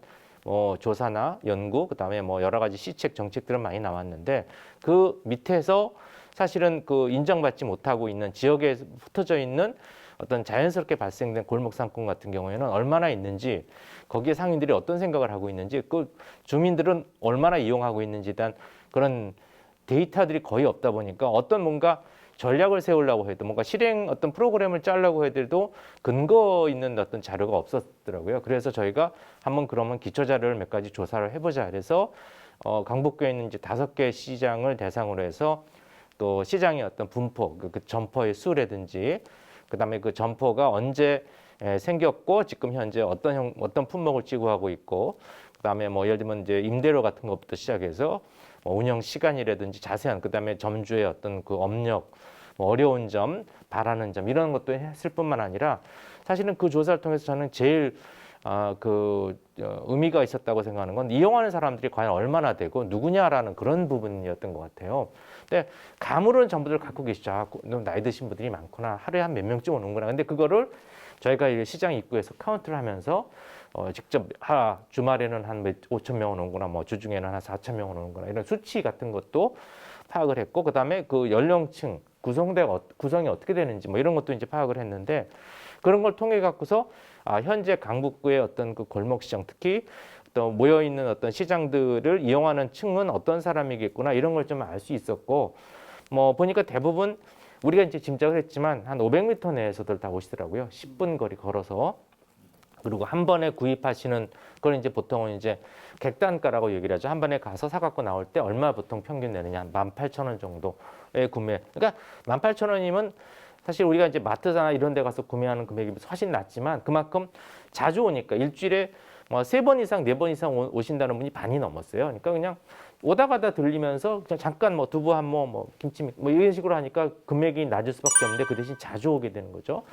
B: 조사나 연구, 그다음에 뭐 여러 가지 시책 정책들은 많이 나왔는데 그 밑에서 사실은 그 인정받지 못하고 있는 지역에 흩어져 있는 어떤 자연스럽게 발생된 골목 상권 같은 경우에는 얼마나 있는지, 거기에 상인들이 어떤 생각을 하고 있는지, 그 주민들은 얼마나 이용하고 있는지에 대한 그런 데이터들이 거의 없다 보니까 어떤 뭔가 전략을 세우려고 해도 뭔가 실행 어떤 프로그램을 짜려고 해도 근거 있는 어떤 자료가 없었더라고요. 그래서 저희가 한번 그러면 기초 자료를 몇 가지 조사를 해보자. 그래서 강북구에 있는 이제 5개 시장을 대상으로 해서 또 시장의 어떤 분포, 그 점포의 수라든지, 그다음에 그 점포가 언제 생겼고 지금 현재 어떤 품목을 지구하고 있고, 그다음에 뭐 예를 들면 이제 임대료 같은 것부터 시작해서 뭐 운영 시간이라든지 자세한, 그다음에 점주의 어떤 그 업력, 뭐 어려운 점, 바라는 점 이런 것도 했을 뿐만 아니라 사실은 그 조사를 통해서 저는 제일 의미가 있었다고 생각하는 건 이용하는 사람들이 과연 얼마나 되고 누구냐라는 그런 부분이었던 것 같아요. 근데 가물은 정보들 갖고 계시죠. 너무 나이 드신 분들이 많구나. 하루에 한 몇 명쯤 오는구나. 근데 그거를 저희가 이 시장 입구에서 카운트를 하면서 직접 주말에는 한 5천 명은 오는구나, 뭐 주중에는 한 4천 명은 오는구나, 이런 수치 같은 것도 파악을 했고, 그다음에 그 연령층 구성이 어떻게 되는지 뭐 이런 것도 이제 파악을 했는데, 그런 걸 통해 갖고서 현재 강북구의 어떤 그 골목 시장, 특히 또 모여 있는 어떤 시장들을 이용하는 층은 어떤 사람이겠구나, 이런 걸 좀 알 수 있었고, 뭐 보니까 대부분 우리가 이제 짐작을 했지만 한 500m 내에서들 다 오시더라고요. 10분 거리 걸어서. 그리고 한 번에 구입하시는 걸 이제 보통은 이제 객단가라고 얘기를 하죠. 한 번에 가서 사갖고 나올 때 얼마 보통 평균 내느냐, 18,000원 정도의 구매. 그러니까 18,000원이면 사실 우리가 이제 마트나 이런 데 가서 구매하는 금액이 훨씬 낮지만 그만큼 자주 오니까 일주일에 뭐 3번 이상, 4번 이상 오신다는 분이 반이 넘었어요. 그러니까 그냥 오다 가다 들리면서 그냥 잠깐 뭐 두부 한 모, 뭐 김치 뭐 이런 식으로 하니까 금액이 낮을 수밖에 없는데 그 대신 자주 오게 되는 거죠.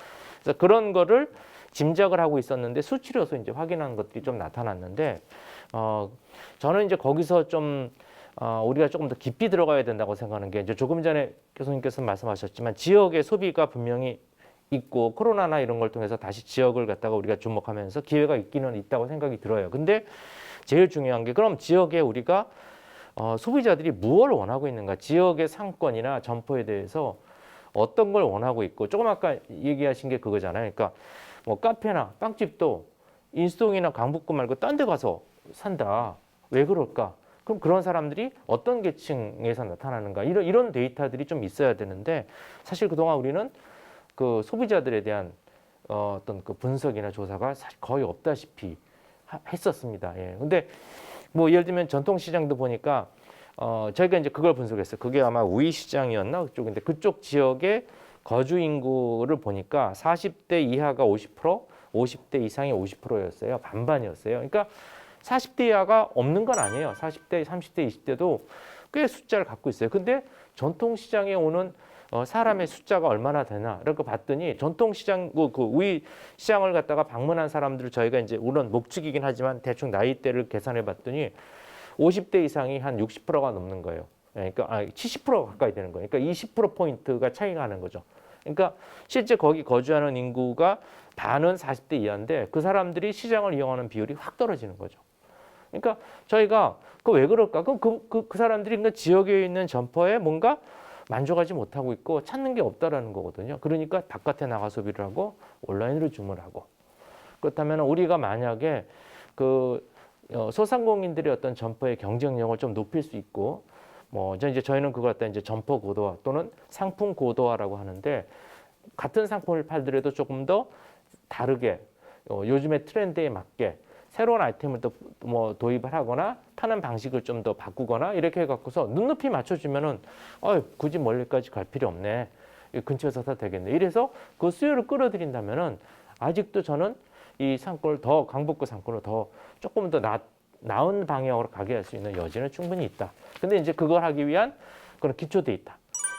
B: 그래서 그런 거를 짐작을 하고 있었는데 수치로서 이제 확인한 것들이 좀 나타났는데, 저는 이제 거기서 좀 우리가 조금 더 깊이 들어가야 된다고 생각하는 게, 이제 조금 전에 교수님께서 말씀하셨지만 지역의 소비가 분명히 있고 코로나나 이런 걸 통해서 다시 지역을 갖다가 우리가 주목하면서 기회가 있기는 있다고 생각이 들어요. 근데 제일 중요한 게, 그럼 지역에 우리가 소비자들이 무엇을 원하고 있는가, 지역의 상권이나 점포에 대해서 어떤 걸 원하고 있고, 조금 아까 얘기하신 게 그거잖아요. 그러니까 뭐 카페나 빵집도 인수동이나 강북구 말고 딴 데 가서 산다. 왜 그럴까? 그럼 그런 사람들이 어떤 계층에서 나타나는가? 이런 데이터들이 좀 있어야 되는데, 사실 그동안 우리는 그 소비자들에 대한 어떤 그 분석이나 조사가 사실 거의 없다시피 했었습니다. 예. 근데 뭐 예를 들면 전통시장도 보니까 저희가 이제 그걸 분석했어요. 그게 아마 우이시장이었나 그쪽인데, 그쪽 지역의 거주 인구를 보니까 40대 이하가 50%, 50대 이상이 50%였어요. 반반이었어요. 그러니까 40대 이하가 없는 건 아니에요. 40대, 30대, 20대도 꽤 숫자를 갖고 있어요. 근데 전통시장에 오는 사람의 숫자가 얼마나 되나 이렇게 봤더니, 전통시장 그 우이 시장을 갖다가 방문한 사람들을 저희가 이제 물론 목축이긴 하지만 대충 나이대를 계산해 봤더니 50대 이상이 한 60%가 넘는 거예요. 그러니까 70%가 가까이 되는 거예요. 그러니까 20% 포인트가 차이가 나는 거죠. 그러니까 실제 거기 거주하는 인구가 반은 40대 이하인데 그 사람들이 시장을 이용하는 비율이 확 떨어지는 거죠. 그러니까 저희가 그 왜 그럴까? 그럼 그 사람들이 그러니까 지역에 있는 점포에 뭔가 만족하지 못하고 있고 찾는 게 없다라는 거거든요. 그러니까 바깥에 나가 소비를 하고 온라인으로 주문을 하고. 그렇다면 우리가 만약에 그 소상공인들의 어떤 점포의 경쟁력을 좀 높일 수 있고, 저희는 그걸 갖다 이제 점포 고도화 또는 상품 고도화라고 하는데 같은 상품을 팔더라도 조금 더 다르게 요즘의 트렌드에 맞게 새로운 아이템을 또 도입을 하거나 파는 방식을 좀 더 바꾸거나 이렇게 해갖고서 눈높이 맞춰주면은 굳이 멀리까지 갈 필요 없네. 이 근처에서 사도 되겠네. 이래서 그 수요를 끌어들인다면은 아직도 저는 이 상권을 더 강북구 상권을 더 조금 더 나은 방향으로 가게 할 수 있는 여지는 충분히 있다. 근데 이제 그걸 하기 위한 그런 기초 데이터.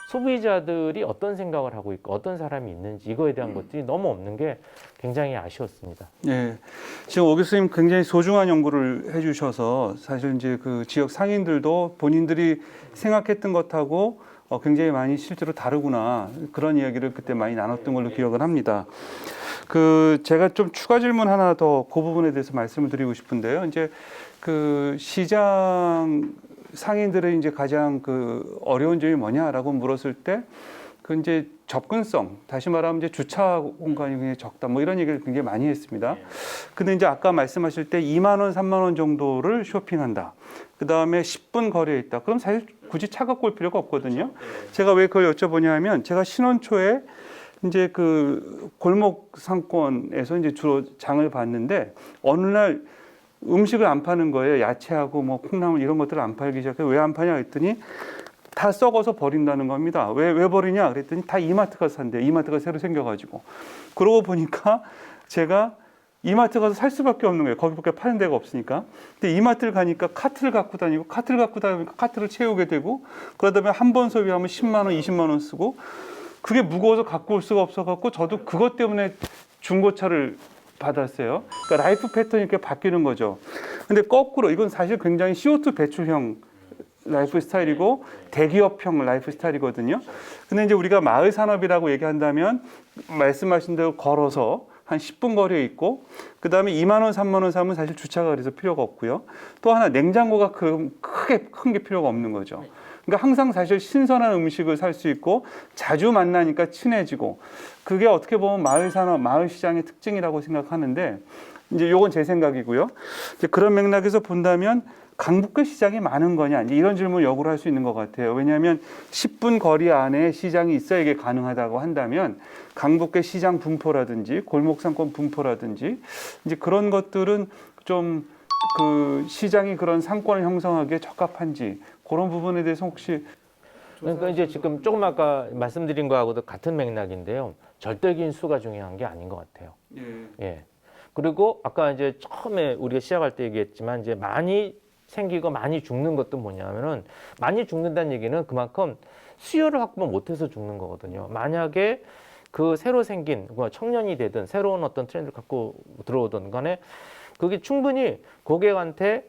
B: 소비자들이 어떤 생각을 하고 있고 어떤 사람이 있는지 이거에 대한 것들이 너무 없는 게 굉장히 아쉬웠습니다.
A: 예. 지금 오 교수님 굉장히 소중한 연구를 해주셔서 사실 이제 그 지역 상인들도 본인들이 생각했던 것하고 굉장히 많이 실제로 다르구나 그런 이야기를 그때 많이 나눴던 걸로 기억을 합니다. 제가 좀 추가 질문 하나 더 그 부분에 대해서 말씀을 드리고 싶은데요. 이제 그 시장 상인들의 이제 가장 어려운 점이 뭐냐라고 물었을 때 이제 접근성, 다시 말하면 이제 주차 공간이 굉장히 적다, 이런 얘기를 굉장히 많이 했습니다. 근데 이제 아까 말씀하실 때 2만 원, 3만 원 정도를 쇼핑한다. 그 다음에 10분 거리에 있다. 그럼 사실 굳이 차 갖고 올 필요가 없거든요. 제가 왜 그걸 여쭤보냐 하면 제가 신혼 초에 이제 그 골목 상권에서 이제 주로 장을 봤는데 어느 날 음식을 안 파는 거예요. 야채하고 콩나물 이런 것들을 안 팔기 시작해요. 왜 안 파냐 했더니 다 썩어서 버린다는 겁니다. 왜 버리냐 그랬더니 다 이마트 가서 산대요. 이마트가 새로 생겨가지고. 그러고 보니까 제가 이마트 가서 살 수밖에 없는 거예요. 거기밖에 파는 데가 없으니까. 근데 이마트를 가니까 카트를 갖고 다니고 카트를 갖고 다니니까 카트를 채우게 되고 그러다 보면 한 번 소비하면 10만 원, 20만 원 쓰고 그게 무거워서 갖고 올 수가 없어갖고 저도 그것 때문에 중고차를 받았어요. 그러니까 라이프 패턴이 이렇게 바뀌는 거죠. 근데 거꾸로 이건 사실 굉장히 CO2 배출형 라이프 스타일이고 대기업형 라이프 스타일이거든요. 근데 이제 우리가 마을 산업이라고 얘기한다면 말씀하신 대로 걸어서 한 10분 거리에 있고 그다음에 2만 원, 3만 원 사면 사실 주차가 그래서 필요가 없고요. 또 하나 냉장고가 크게 큰 게 필요가 없는 거죠. 그러니까 항상 사실 신선한 음식을 살 수 있고 자주 만나니까 친해지고 그게 어떻게 보면 마을 산업, 마을 시장의 특징이라고 생각하는데 이제 요건 제 생각이고요. 이제 그런 맥락에서 본다면 강북구 시장이 많은 거냐 이제 이런 질문을 역으로 할 수 있는 것 같아요. 왜냐하면 10분 거리 안에 시장이 있어야 이게 가능하다고 한다면 강북구 시장 분포라든지 골목상권 분포라든지 이제 그런 것들은 좀 그 시장이 그런 상권을 형성하기에 적합한지 그런 부분에 대해서 혹시
B: 그러니까 이제 지금 조금 아까 말씀드린 거하고도 같은 맥락인데요. 절대적인 수가 중요한 게 아닌 것 같아요. 예. 그리고 아까 이제 처음에 우리가 시작할 때 얘기했지만 이제 많이 생기고 많이 죽는 것도 뭐냐면은 많이 죽는다는 얘기는 그만큼 수요를 확보 못해서 죽는 거거든요. 만약에 그 새로 생긴 청년이 되든 새로운 어떤 트렌드를 갖고 들어오든 간에 그게 충분히 고객한테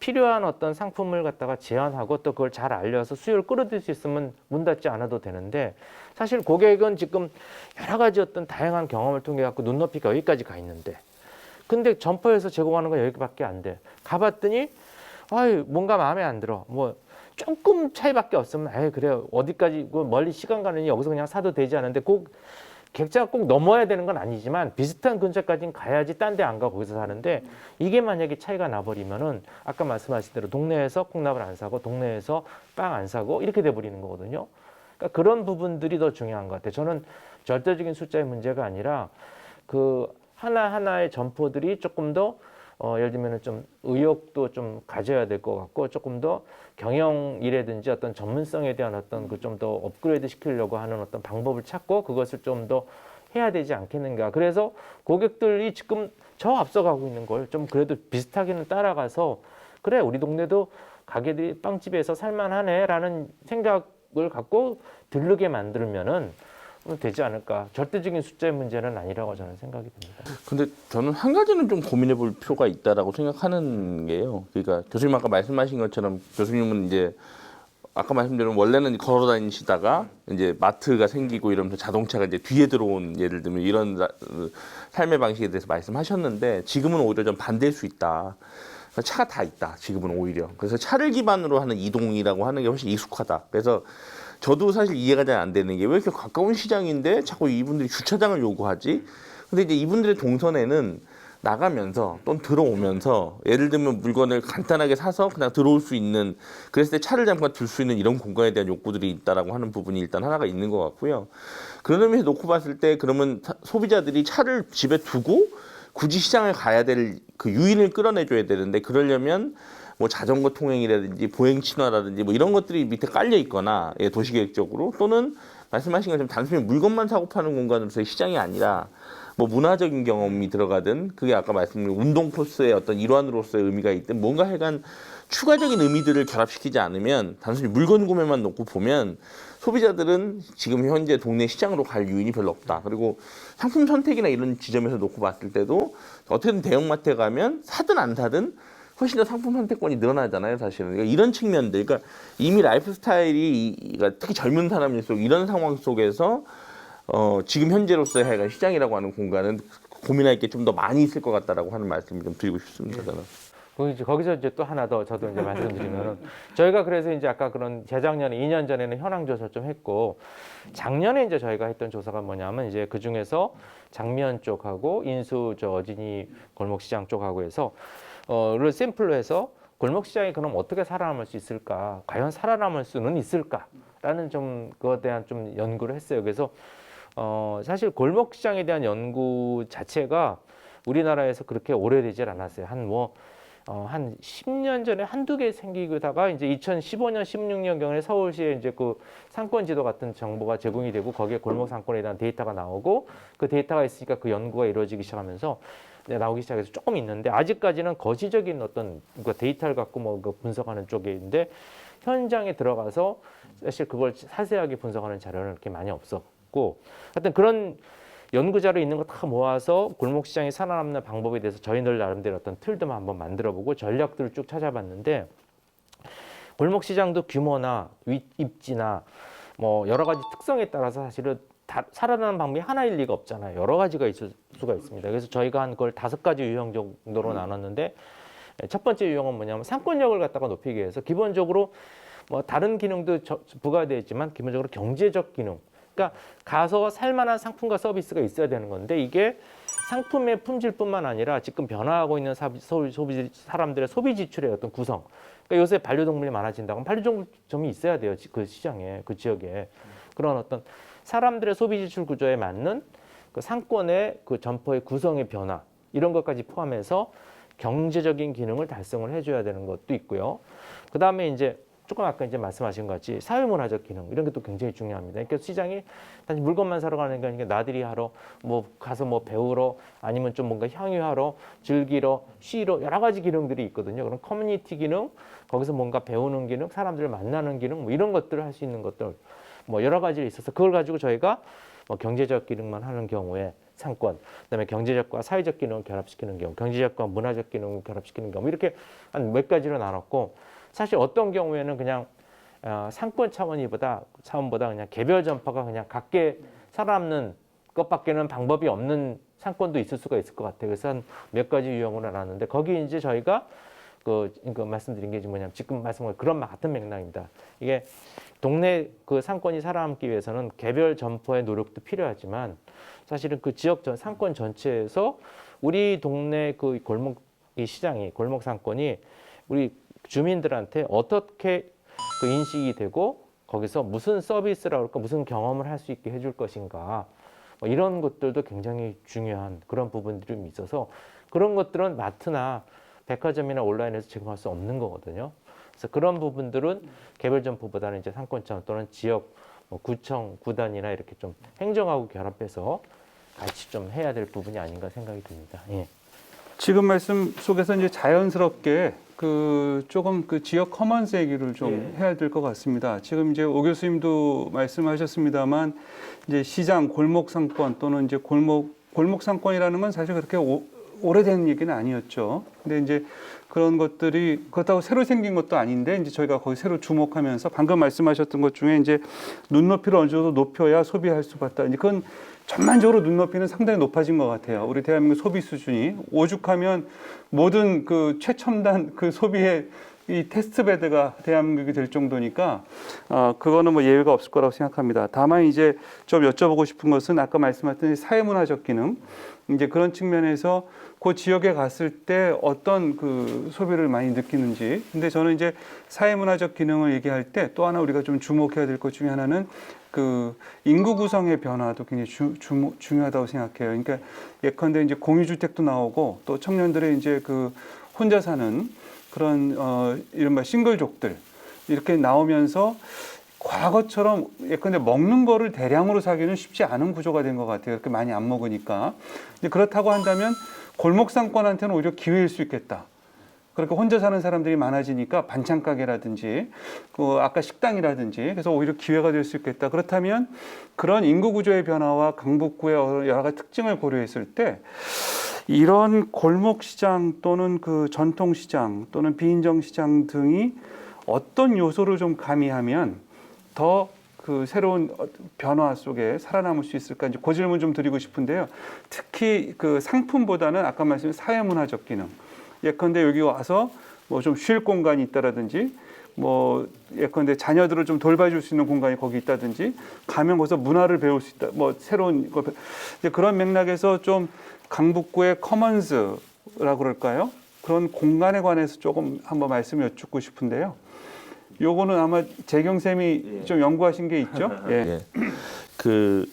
B: 필요한 어떤 상품을 갖다가 제안하고 또 그걸 잘 알려서 수요를 끌어들일 수 있으면 문 닫지 않아도 되는데 사실 고객은 지금 여러 가지 어떤 다양한 경험을 통해 갖고 눈높이가 여기까지 가 있는데 근데 점포에서 제공하는 건 여기밖에 안 돼. 가봤더니 뭔가 마음에 안 들어. 조금 차이밖에 없으면 그래요. 어디까지 멀리 시간 가느니 여기서 그냥 사도 되지 않은데 꼭 객차가 꼭 넘어야 되는 건 아니지만 비슷한 근처까지는 가야지 딴 데 안 가고 거기서 사는데 이게 만약에 차이가 나버리면은 아까 말씀하신 대로 동네에서 콩나물 안 사고 동네에서 빵 안 사고 이렇게 돼버리는 거거든요. 그러니까 그런 부분들이 더 중요한 것 같아요. 저는 절대적인 숫자의 문제가 아니라 그 하나하나의 점포들이 조금 더 예를 들면 좀 의욕도 좀 가져야 될 것 같고 조금 더 경영이라든지 어떤 전문성에 대한 어떤 그 좀 더 업그레이드 시키려고 하는 어떤 방법을 찾고 그것을 좀 더 해야 되지 않겠는가. 그래서 고객들이 지금 저 앞서가고 있는 걸 좀 그래도 비슷하게는 따라가서 그래 우리 동네도 가게들이 빵집에서 살만하네라는 생각을 갖고 들르게 만들면은 되지 않을까. 절대적인 숫자의 문제는 아니라고 저는 생각이 듭니다.
C: 근데 저는 한 가지는 좀 고민해 볼 필요가 있다라고 생각하는 게요. 그러니까 교수님 아까 말씀하신 것처럼 교수님은 이제 아까 말씀드린 원래는 걸어 다니시다가 이제 마트가 생기고 이러면서 자동차가 이제 뒤에 들어온 예를 들면 이런 삶의 방식에 대해서 말씀하셨는데 지금은 오히려 좀 반대일 수 있다. 차가 다 있다. 지금은 오히려. 그래서 차를 기반으로 하는 이동이라고 하는 게 훨씬 익숙하다. 그래서 저도 사실 이해가 잘 안 되는 게 왜 이렇게 가까운 시장인데 자꾸 이분들이 주차장을 요구하지? 근데 이제 이분들의 동선에는 나가면서 또는 들어오면서 예를 들면 물건을 간단하게 사서 그냥 들어올 수 있는 그랬을 때 차를 잠깐 둘 수 있는 이런 공간에 대한 욕구들이 있다라고 하는 부분이 일단 하나가 있는 것 같고요. 그런 의미에서 놓고 봤을 때 그러면 소비자들이 차를 집에 두고 굳이 시장을 가야 될 그 유인을 끌어내줘야 되는데 그러려면 뭐 자전거 통행이라든지 보행 친화라든지 뭐 이런 것들이 밑에 깔려 있거나 예, 도시계획적으로 또는 말씀하신 것처럼 단순히 물건만 사고 파는 공간으로서의 시장이 아니라 뭐 문화적인 경험이 들어가든 그게 아까 말씀드린 운동 코스의 어떤 일환으로서의 의미가 있든 뭔가 하여간 추가적인 의미들을 결합시키지 않으면 단순히 물건 구매만 놓고 보면 소비자들은 지금 현재 동네 시장으로 갈 유인이 별로 없다. 그리고 상품 선택이나 이런 지점에서 놓고 봤을 때도 어떻게든 대형마트에 가면 사든 안 사든 훨씬 더 상품 선택권이 늘어나잖아요, 사실은. 그러니까 이런 측면들, 그러니까 이미 라이프 스타일이 그러니까 특히 젊은 사람일수록 이런 상황 속에서 지금 현재로서의 하여간 시장이라고 하는 공간은 고민할 게 좀 더 많이 있을 것 같다라고 하는 말씀을 좀 드리고 싶습니다, 저는.
B: 거기서 이제 또 하나 더 저도 이제 말씀드리면은 저희가 그래서 이제 아까 그런 재작년에 2년 전에는 현황 조사를 좀 했고 작년에 이제 저희가 했던 조사가 뭐냐면 이제 그 중에서 장면 쪽하고 인수 저 어진이 골목시장 쪽하고 해서 를 샘플로 해서 골목시장이 그럼 어떻게 살아남을 수 있을까? 과연 살아남을 수는 있을까?라는 좀 그거에 대한 좀 연구를 했어요. 그래서 사실 골목시장에 대한 연구 자체가 우리나라에서 그렇게 오래되질 않았어요. 한 10년 전에 한두 개 생기다가 이제 2015년, 16년경에 서울시에 이제 그 상권 지도 같은 정보가 제공이 되고 거기에 골목 상권에 대한 데이터가 나오고 그 데이터가 있으니까 그 연구가 이루어지기 시작하면서 이제 나오기 시작해서 조금 있는데 아직까지는 거시적인 어떤 그 데이터를 갖고 뭐 분석하는 쪽에 있는데 현장에 들어가서 사실 그걸 자세하게 분석하는 자료는 그렇게 많이 없었고 하여튼 그런 연구자료 있는 거 다 모아서 골목시장이 살아남는 방법에 대해서 저희들 나름대로 어떤 틀도 한번 만들어보고 전략들을 쭉 찾아봤는데 골목시장도 규모나 입지나 뭐 여러 가지 특성에 따라서 사실은 살아나는 방법이 하나일 리가 없잖아요. 여러 가지가 있을 수가 있습니다. 그래서 저희가 한 걸 5가지 유형 정도로 나눴는데 첫 번째 유형은 뭐냐면 상권력을 갖다가 높이기 위해서 기본적으로 뭐 다른 기능도 부과되어 있지만 기본적으로 경제적 기능 그러니까 가서 살만한 상품과 서비스가 있어야 되는 건데 이게 상품의 품질뿐만 아니라 지금 변화하고 있는 사람들의 소비 지출의 어떤 구성. 그러니까 요새 반려동물이 많아진다고 하면 반려동물점이 있어야 돼요. 그 시장에, 그 지역에. 그런 어떤 사람들의 소비 지출 구조에 맞는 그 상권의 그 점포의 구성의 변화 이런 것까지 포함해서 경제적인 기능을 달성을 해줘야 되는 것도 있고요. 그 다음에 이제 조금 아까 이제 말씀하신 것 같이 사회문화적 기능 이런 게 또 굉장히 중요합니다. 그러니까 시장이 단지 물건만 사러 가는 게 아니라 나들이 하러 뭐 가서 뭐 배우러 아니면 좀 뭔가 향유하러 즐기러 쉬러 여러 가지 기능들이 있거든요. 그런 커뮤니티 기능 거기서 뭔가 배우는 기능 사람들을 만나는 기능 뭐 이런 것들을 할 수 있는 것들 뭐 여러 가지 있어서 그걸 가지고 저희가 뭐 경제적 기능만 하는 경우에 상권, 그다음에 경제적과 사회적 기능을 결합시키는 경우, 경제적과 문화적 기능을 결합시키는 경우 이렇게 한 몇 가지로 나눴고 사실 어떤 경우에는 그냥 상권 차원보다 그냥 개별 점포가 그냥 각계 살아남는 것밖에는 방법이 없는 상권도 있을 수가 있을 것 같아요. 그래서 한 몇 가지 유형으로 나눴는데 거기 이제 저희가 그 말씀드린 게 뭐냐면 지금 말씀한 그런 같은 맥락입니다. 이게 동네 그 상권이 살아남기 위해서는 개별 점포의 노력도 필요하지만 사실은 그 지역 상권 전체에서 우리 동네 그 골목 이 시장이 골목 상권이 우리 주민들한테 어떻게 그 인식이 되고 거기서 무슨 서비스라고 할까 무슨 경험을 할 수 있게 해줄 것인가 뭐 이런 것들도 굉장히 중요한 그런 부분들이 좀 있어서 그런 것들은 마트나 백화점이나 온라인에서 제공할 수 없는 거거든요. 그래서 그런 부분들은 개별 점포보다는 이제 상권점 또는 지역 뭐 구청 구단이나 이렇게 좀 행정하고 결합해서 같이 좀 해야 될 부분이 아닌가 생각이 듭니다. 예.
A: 지금 말씀 속에서 이제 자연스럽게 조금 그 지역 커먼스 얘기를 좀 해야 될 것 같습니다. 지금 이제 오 교수님도 말씀하셨습니다만 이제 시장 골목 상권 또는 이제 골목 상권이라는 건 사실 그렇게 오래된 얘기는 아니었죠. 근데 이제 그런 것들이 그렇다고 새로 생긴 것도 아닌데 이제 저희가 거기 새로 주목하면서 방금 말씀하셨던 것 중에 이제 눈높이를 어느 정도 높여야 소비할 수 있다. 이제 그건 전반적으로 눈높이는 상당히 높아진 것 같아요. 우리 대한민국 소비 수준이 오죽하면 모든 그 최첨단 그 소비의 이 테스트베드가 대한민국이 될 정도니까 그거는 뭐 예외가 없을 거라고 생각합니다. 다만 이제 좀 여쭤보고 싶은 것은 아까 말씀하셨던 사회문화적 기능 이제 그런 측면에서 그 지역에 갔을 때 어떤 그 소비를 많이 느끼는지. 근데 저는 이제 사회문화적 기능을 얘기할 때 또 하나 우리가 좀 주목해야 될 것 중에 하나는 그 인구 구성의 변화도 굉장히 중요하다고 생각해요. 그러니까 예컨대 이제 공유주택도 나오고 또 청년들의 이제 그 혼자 사는 그런 이른바 싱글족들 이렇게 나오면서 과거처럼 예컨대 먹는 거를 대량으로 사기는 쉽지 않은 구조가 된 것 같아요. 그렇게 많이 안 먹으니까. 근데 그렇다고 한다면 골목 상권한테는 오히려 기회일 수 있겠다. 그렇게 혼자 사는 사람들이 많아지니까 반찬 가게라든지 그 아까 식당이라든지 그래서 오히려 기회가 될 수 있겠다. 그렇다면 그런 인구 구조의 변화와 강북구의 여러 가지 특징을 고려했을 때 이런 골목 시장 또는 그 전통 시장 또는 비인정 시장 등이 어떤 요소를 좀 가미하면 더 그 새로운 변화 속에 살아남을 수 있을까? 이제 그 질문 좀 드리고 싶은데요. 특히 그 상품보다는 아까 말씀드린 사회문화적 기능. 예컨대 여기 와서 뭐 좀 쉴 공간이 있다라든지 뭐 예컨대 자녀들을 좀 돌봐줄 수 있는 공간이 거기 있다든지 가면 거기서 문화를 배울 수 있다. 뭐 새로운 거 이제 그런 맥락에서 좀 강북구의 커먼스라고 그럴까요? 그런 공간에 관해서 조금 한번 말씀 여쭙고 싶은데요. 요거는 아마 재경 쌤이 좀 연구하신 게 있죠? 예.
C: 예. 그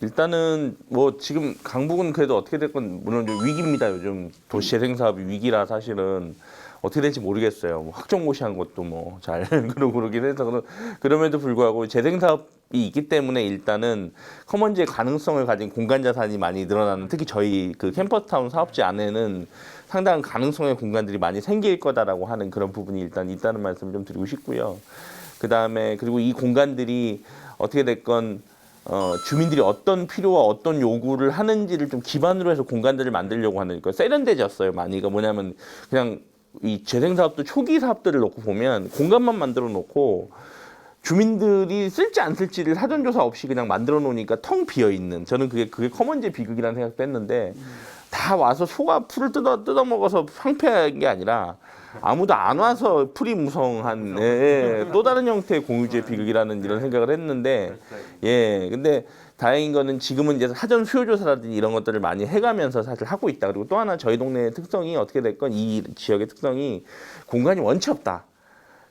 C: 일단은 뭐 지금 강북은 그래도 어떻게 됐건 물론 좀 위기입니다. 요즘 도시재생 사업이 위기라 사실은 어떻게 될지 모르겠어요. 뭐 학종고시한 것도 뭐 잘 그러고 그러긴 해서 그럼에도 불구하고 재생 사업이 있기 때문에 일단은 커먼즈의 가능성을 가진 공간 자산이 많이 늘어나는 특히 저희 그 캠퍼스타운 사업지 안에는 상당한 가능성의 공간들이 많이 생길 거다라고 하는 그런 부분이 일단 있다는 말씀을 좀 드리고 싶고요. 그 다음에 그리고 이 공간들이 어떻게 됐건 주민들이 어떤 필요와 어떤 요구를 하는지를 좀 기반으로 해서 공간들을 만들려고 하는 거 세련돼졌어요. 많이 이거 뭐냐면 그냥 이 재생 사업도 초기 사업들을 놓고 보면 공간만 만들어 놓고 주민들이 쓸지 안 쓸지를 사전 조사 없이 그냥 만들어 놓으니까 텅 비어 있는 저는 그게 커먼즈의 비극이라는 생각도 했는데 다 와서 소가 풀을 뜯어 먹어서 황폐한 게 아니라 아무도 안 와서 풀이 무성한 또 다른 형태의 공유지의 비극이라는 이런 생각을 했는데 근데 다행인 거는 지금은 이제 사전 수요 조사라든지 이런 것들을 많이 해가면서 사실 하고 있다. 그리고 또 하나 저희 동네의 특성이 어떻게 됐건 이 지역의 특성이 공간이 원치 없다.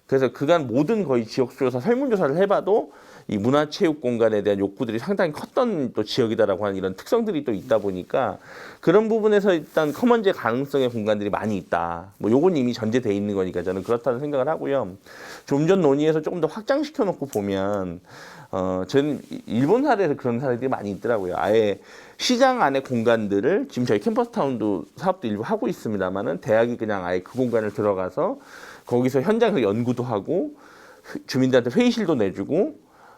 C: 그래서 그간 모든 거의 지역조사, 설문조사를 해봐도 이 문화체육 공간에 대한 욕구들이 상당히 컸던 또 지역이다라고 하는 이런 특성들이 또 있다 보니까 그런 부분에서 일단 커먼즈의 가능성의 공간들이 많이 있다. 뭐 요건 이미 전제돼 있는 거니까 저는 그렇다는 생각을 하고요. 좀 전 논의에서 조금 더 확장시켜 놓고 보면 저는 일본 사례에서 그런 사례들이 많이 있더라고요. 아예 시장 안의 공간들을 지금 저희 캠퍼스타운도 사업도 일부 하고 있습니다만은 대학이 그냥 아예 그 공간을 들어가서 거기서 현장에서 연구도 하고 주민들한테 회의실도 내주고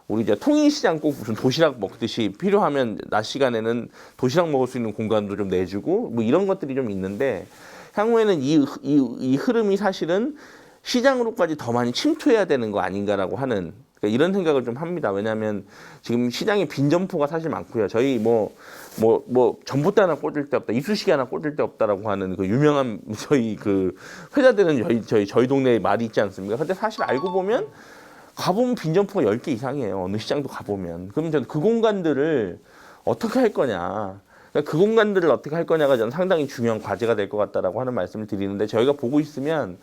C: 우리 이제 통일시장 꼭 무슨 도시락 먹듯이 필요하면 낮 시간에는 도시락 먹을 수 있는 공간도 좀 내주고 뭐 이런 것들이 좀 있는데 향후에는 이 흐름이 사실은 시장으로까지 더 많이 침투해야 되는 거 아닌가라고 하는 그러니까 이런 생각을 좀 합니다. 왜냐하면 지금 시장에 빈 점포가 사실 많고요. 저희 뭐 전봇대 하나 꽂을 데 없다, 이쑤시개 하나 꽂을 데 없다라고 하는 그 유명한 저희 그 회자되는 저희 동네에 말이 있지 않습니까? 근데 사실 알고 보면 가보면 빈 점포가 10개 이상이에요. 어느 시장도 가보면. 그럼 저는 그 공간들을 어떻게 할 거냐. 그러니까 그 공간들을 어떻게 할 거냐가 저는 상당히 중요한 과제가 될 것 같다라고 하는 말씀을 드리는데 저희가 보고 있으면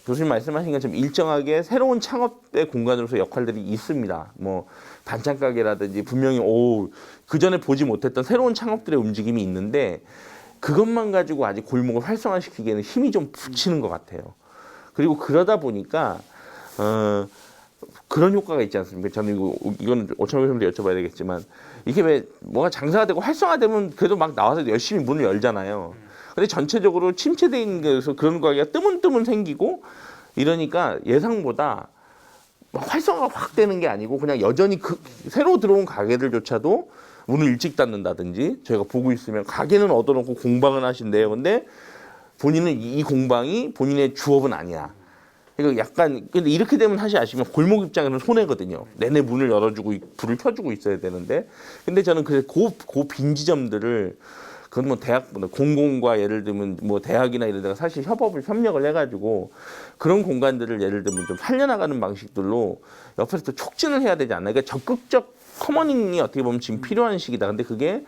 C: 교수님 말씀하신 것처럼 일정하게 새로운 창업의 공간으로서 역할들이 있습니다. 뭐 반찬 가게라든지 분명히 그 전에 보지 못했던 새로운 창업들의 움직임이 있는데 그것만 가지고 아직 골목을 활성화시키기에는 힘이 좀 붙이는 것 같아요. 그리고 그러다 보니까 그런 효과가 있지 않습니까? 저는 이건 오창호 교수님도 여쭤봐야 되겠지만 이게 왜 뭐가 장사가 되고 활성화되면 그래도 막 나와서 열심히 문을 열잖아요. 근데 전체적으로 침체되어 있는 데서 그런 가게가 뜨문뜨문 생기고 이러니까 예상보다 활성화가 확 되는 게 아니고 그냥 여전히 새로 들어온 가게들조차도 문을 일찍 닫는다든지 저희가 보고 있으면 가게는 얻어놓고 공방은 하신대요. 근데 본인은 이 공방이 본인의 주업은 아니야. 그러니까 약간 근데 이렇게 되면 사실 아시면 골목 입장에서는 손해거든요. 내내 문을 열어주고 불을 켜주고 있어야 되는데 근데 저는 그 빈 지점들을 그건 뭐 대학 공공과 예를 들면 뭐 대학이나 이런 데가 사실 협력을 해가지고 그런 공간들을 예를 들면 좀 살려나가는 방식들로 옆에서 또 촉진을 해야 되지 않나. 그러니까 적극적 커머닝이 어떻게 보면 지금 필요한 시기다. 근데 그게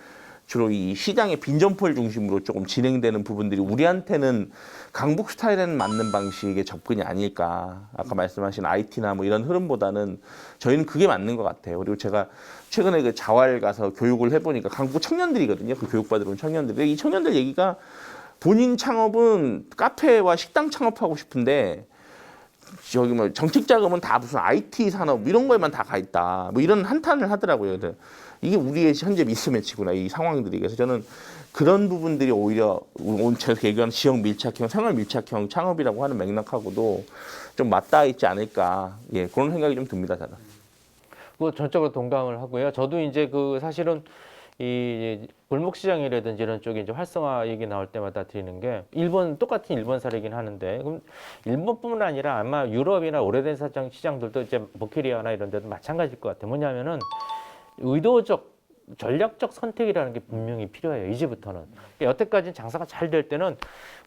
C: 주로 이 시장의 빈점포를 중심으로 조금 진행되는 부분들이 우리한테는 강북 스타일에는 맞는 방식의 접근이 아닐까. 아까 말씀하신 IT나 뭐 이런 흐름보다는 저희는 그게 맞는 것 같아요. 그리고 제가 최근에 그 자활 가서 교육을 해보니까 강북 청년들이거든요. 그 교육받으러 온 청년들이. 이 청년들 얘기가 본인 창업은 카페와 식당 창업하고 싶은데 저기 뭐 정책 자금은 다 무슨 IT 산업 이런 거에만 다 가 있다. 뭐 이런 한탄을 하더라고요. 그래서 이게 우리의 현재 미스매치구나 이 상황들이. 그래서 저는 그런 부분들이 오히려 제가 얘기하는 지역 밀착형, 생활 밀착형 창업이라고 하는 맥락하고도 좀 맞닿아 있지 않을까. 예, 그런 생각이 좀 듭니다, 저는.
B: 그 전적으로 동감을 하고요. 저도 이제 그 사실은 이 골목 시장이라든지 이런 쪽에 이제 활성화 얘기 나올 때마다 드리는 게 똑같은 일본 사례이긴 하는데 그럼 일본뿐만 아니라 아마 유럽이나 오래된 시장들도 이제 보케리아나 이런 데도 마찬가지일 것 같아요. 뭐냐면은 의도적 전략적 선택이라는 게 분명히 필요해요. 이제부터는. 여태까지는 장사가 잘 될 때는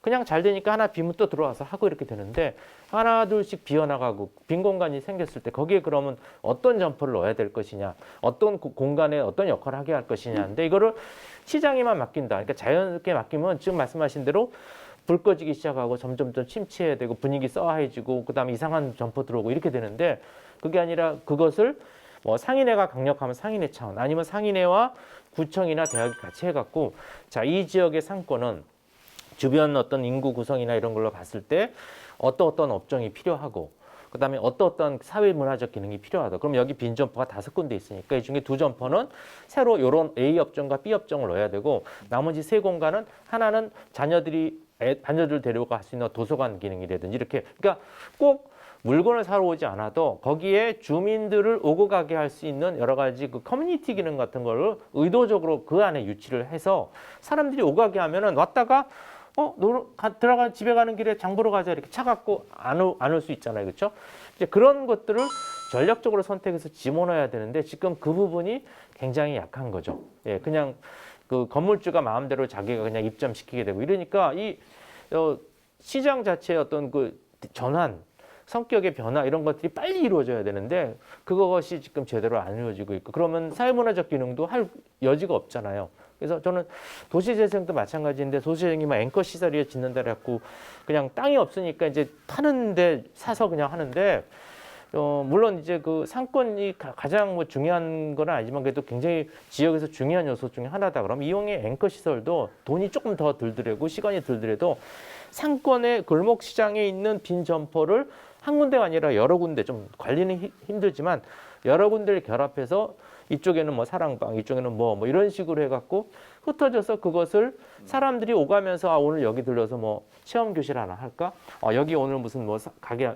B: 그냥 잘 되니까 하나 비면 또 들어와서 하고 이렇게 되는데 하나 둘씩 비어나가고 빈 공간이 생겼을 때 거기에 그러면 어떤 점포를 넣어야 될 것이냐, 어떤 공간에 어떤 역할을 하게 할 것이냐인데 이거를 시장에만 맡긴다. 그러니까 자연스럽게 맡기면 지금 말씀하신 대로 불 꺼지기 시작하고 점점 침체해야 되고 분위기 쏘아해지고 그다음에 이상한 점포 들어오고 이렇게 되는데 그게 아니라 그것을 뭐 상인회가 강력하면 상인회 차원 아니면 상인회와 구청이나 대학이 같이 해갖고 자, 이 지역의 상권은 주변 어떤 인구 구성이나 이런 걸로 봤을 때 어떤 업종이 필요하고 그다음에 어떤 사회 문화적 기능이 필요하다. 그럼 여기 빈 점포가 5군데 있으니까 이 중에 2점포는 새로 이런 A 업종과 B 업종을 넣어야 되고 나머지 3공간은 하나는 자녀들 데리고 갈 수 있는 도서관 기능이라든지 이렇게 그러니까 꼭 물건을 사러 오지 않아도 거기에 주민들을 오고 가게 할 수 있는 여러 가지 그 커뮤니티 기능 같은 거를 의도적으로 그 안에 유치를 해서 사람들이 오고 가게 하면은 왔다가 들어가 집에 가는 길에 장 보러 가자 이렇게 차 갖고 안 올 수 있잖아요. 그렇죠? 이제 그런 것들을 전략적으로 선택해서 집어넣어야 되는데 지금 그 부분이 굉장히 약한 거죠. 예, 그냥 그 건물주가 마음대로 자기가 그냥 입점시키게 되고 이러니까 이 시장 자체의 어떤 그 전환 성격의 변화 이런 것들이 빨리 이루어져야 되는데 그것이 지금 제대로 안 이루어지고 있고 그러면 사회문화적 기능도 할 여지가 없잖아요. 그래서 저는 도시재생도 마찬가지인데 도시재생이 막 앵커 시설이 짓는다 그래갖고 그냥 땅이 없으니까 이제 파는데 사서 그냥 하는데 물론 이제 그 상권이 가장 뭐 중요한 건 아니지만 그래도 굉장히 지역에서 중요한 요소 중에 하나다. 그럼 이용의 앵커 시설도 돈이 조금 더 들더라도 시간이 들더라도 상권의 골목 시장에 있는 빈 점포를 한 군데가 아니라 여러 군데 좀 관리는 힘들지만 여러 군데를 결합해서 이쪽에는 뭐 사랑방, 이쪽에는 뭐 이런 식으로 해갖고 흩어져서 그것을 사람들이 오가면서 오늘 여기 들러서 뭐 체험 교실 하나 할까? 여기 오늘 무슨 뭐 가게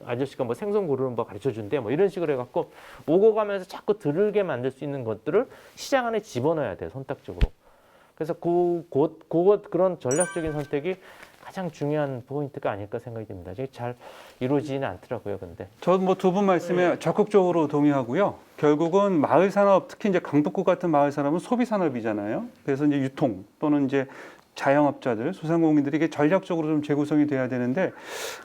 B: 아저씨가 뭐 생선 고르는 법 가르쳐 준대 뭐 이런 식으로 해갖고 오고 가면서 자꾸 들게 만들 수 있는 것들을 시장 안에 집어넣어야 돼요. 선택적으로. 그래서 그런 전략적인 선택이 가장 중요한 포인트가 아닐까 생각이 듭니다. 잘 이루어지지는 않더라고요, 근데.
A: 저도 뭐 두 분 말씀에 적극적으로 동의하고요. 결국은 마을 산업, 특히 이제 강북구 같은 마을 산업은 소비 산업이잖아요. 그래서 이제 유통 또는 이제 자영업자들, 소상공인들이 이게 전략적으로 좀 재구성이 돼야 되는데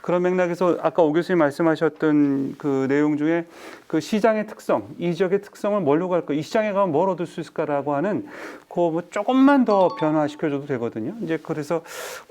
A: 그런 맥락에서 아까 오 교수님 말씀하셨던 그 내용 중에 그 시장의 특성, 이 지역의 특성을 뭘로 갈까? 이 시장에 가면 뭘 얻을 수 있을까라고 하는 그 뭐 조금만 더 변화시켜줘도 되거든요. 이제 그래서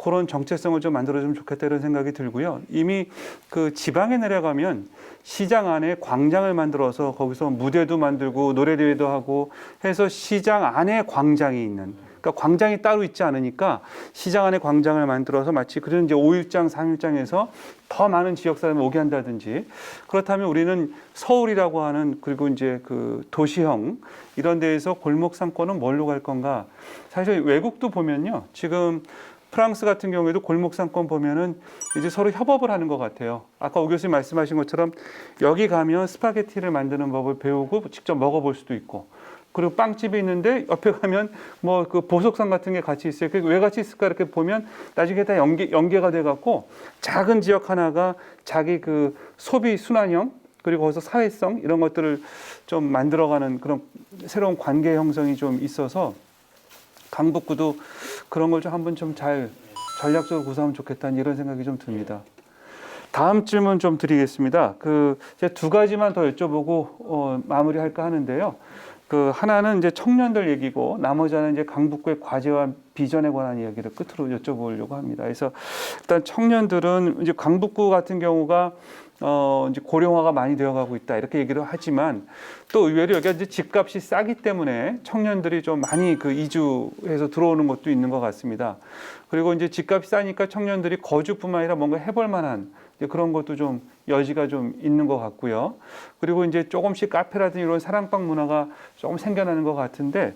A: 그런 정체성을 좀 만들어주면 좋겠다 이런 생각이 들고요. 이미 그 지방에 내려가면 시장 안에 광장을 만들어서 거기서 무대도 만들고 노래대회도 하고 해서 시장 안에 광장이 있는 그러니까 광장이 따로 있지 않으니까 시장 안에 광장을 만들어서 마치 그런 이제 5일장, 3일장에서 더 많은 지역 사람이 오게 한다든지 그렇다면 우리는 서울이라고 하는 그리고 이제 그 도시형 이런 데에서 골목 상권은 뭘로 갈 건가? 사실 외국도 보면요. 지금 프랑스 같은 경우에도 골목 상권 보면은 이제 서로 협업을 하는 것 같아요. 아까 오 교수님 말씀하신 것처럼 여기 가면 스파게티를 만드는 법을 배우고 직접 먹어볼 수도 있고 그리고 빵집이 있는데 옆에 가면 뭐 그 보석상 같은 게 같이 있어요. 그게 왜 같이 있을까 이렇게 보면 나중에 다 연계가 돼 갖고 작은 지역 하나가 자기 그 소비 순환형 그리고 거기서 사회성 이런 것들을 좀 만들어가는 그런 새로운 관계 형성이 좀 있어서 강북구도 그런 걸 좀 한번 좀 잘 전략적으로 구사하면 좋겠다는 이런 생각이 좀 듭니다. 다음 질문 좀 드리겠습니다. 제가 두 가지만 더 여쭤보고 마무리할까 하는데요. 하나는 이제 청년들 얘기고 나머지 하나는 이제 강북구의 과제와 비전에 관한 이야기를 끝으로 여쭤보려고 합니다. 그래서 일단 청년들은 이제 강북구 같은 경우가 이제 고령화가 많이 되어가고 있다 이렇게 얘기를 하지만 또 의외로 여기가 이제 집값이 싸기 때문에 청년들이 좀 많이 이주해서 들어오는 것도 있는 것 같습니다. 그리고 이제 집값이 싸니까 청년들이 거주뿐만 아니라 뭔가 해볼 만한 그런 것도 좀 여지가 좀 있는 것 같고요. 그리고 이제 조금씩 카페라든지 이런 사랑방 문화가 조금 생겨나는 것 같은데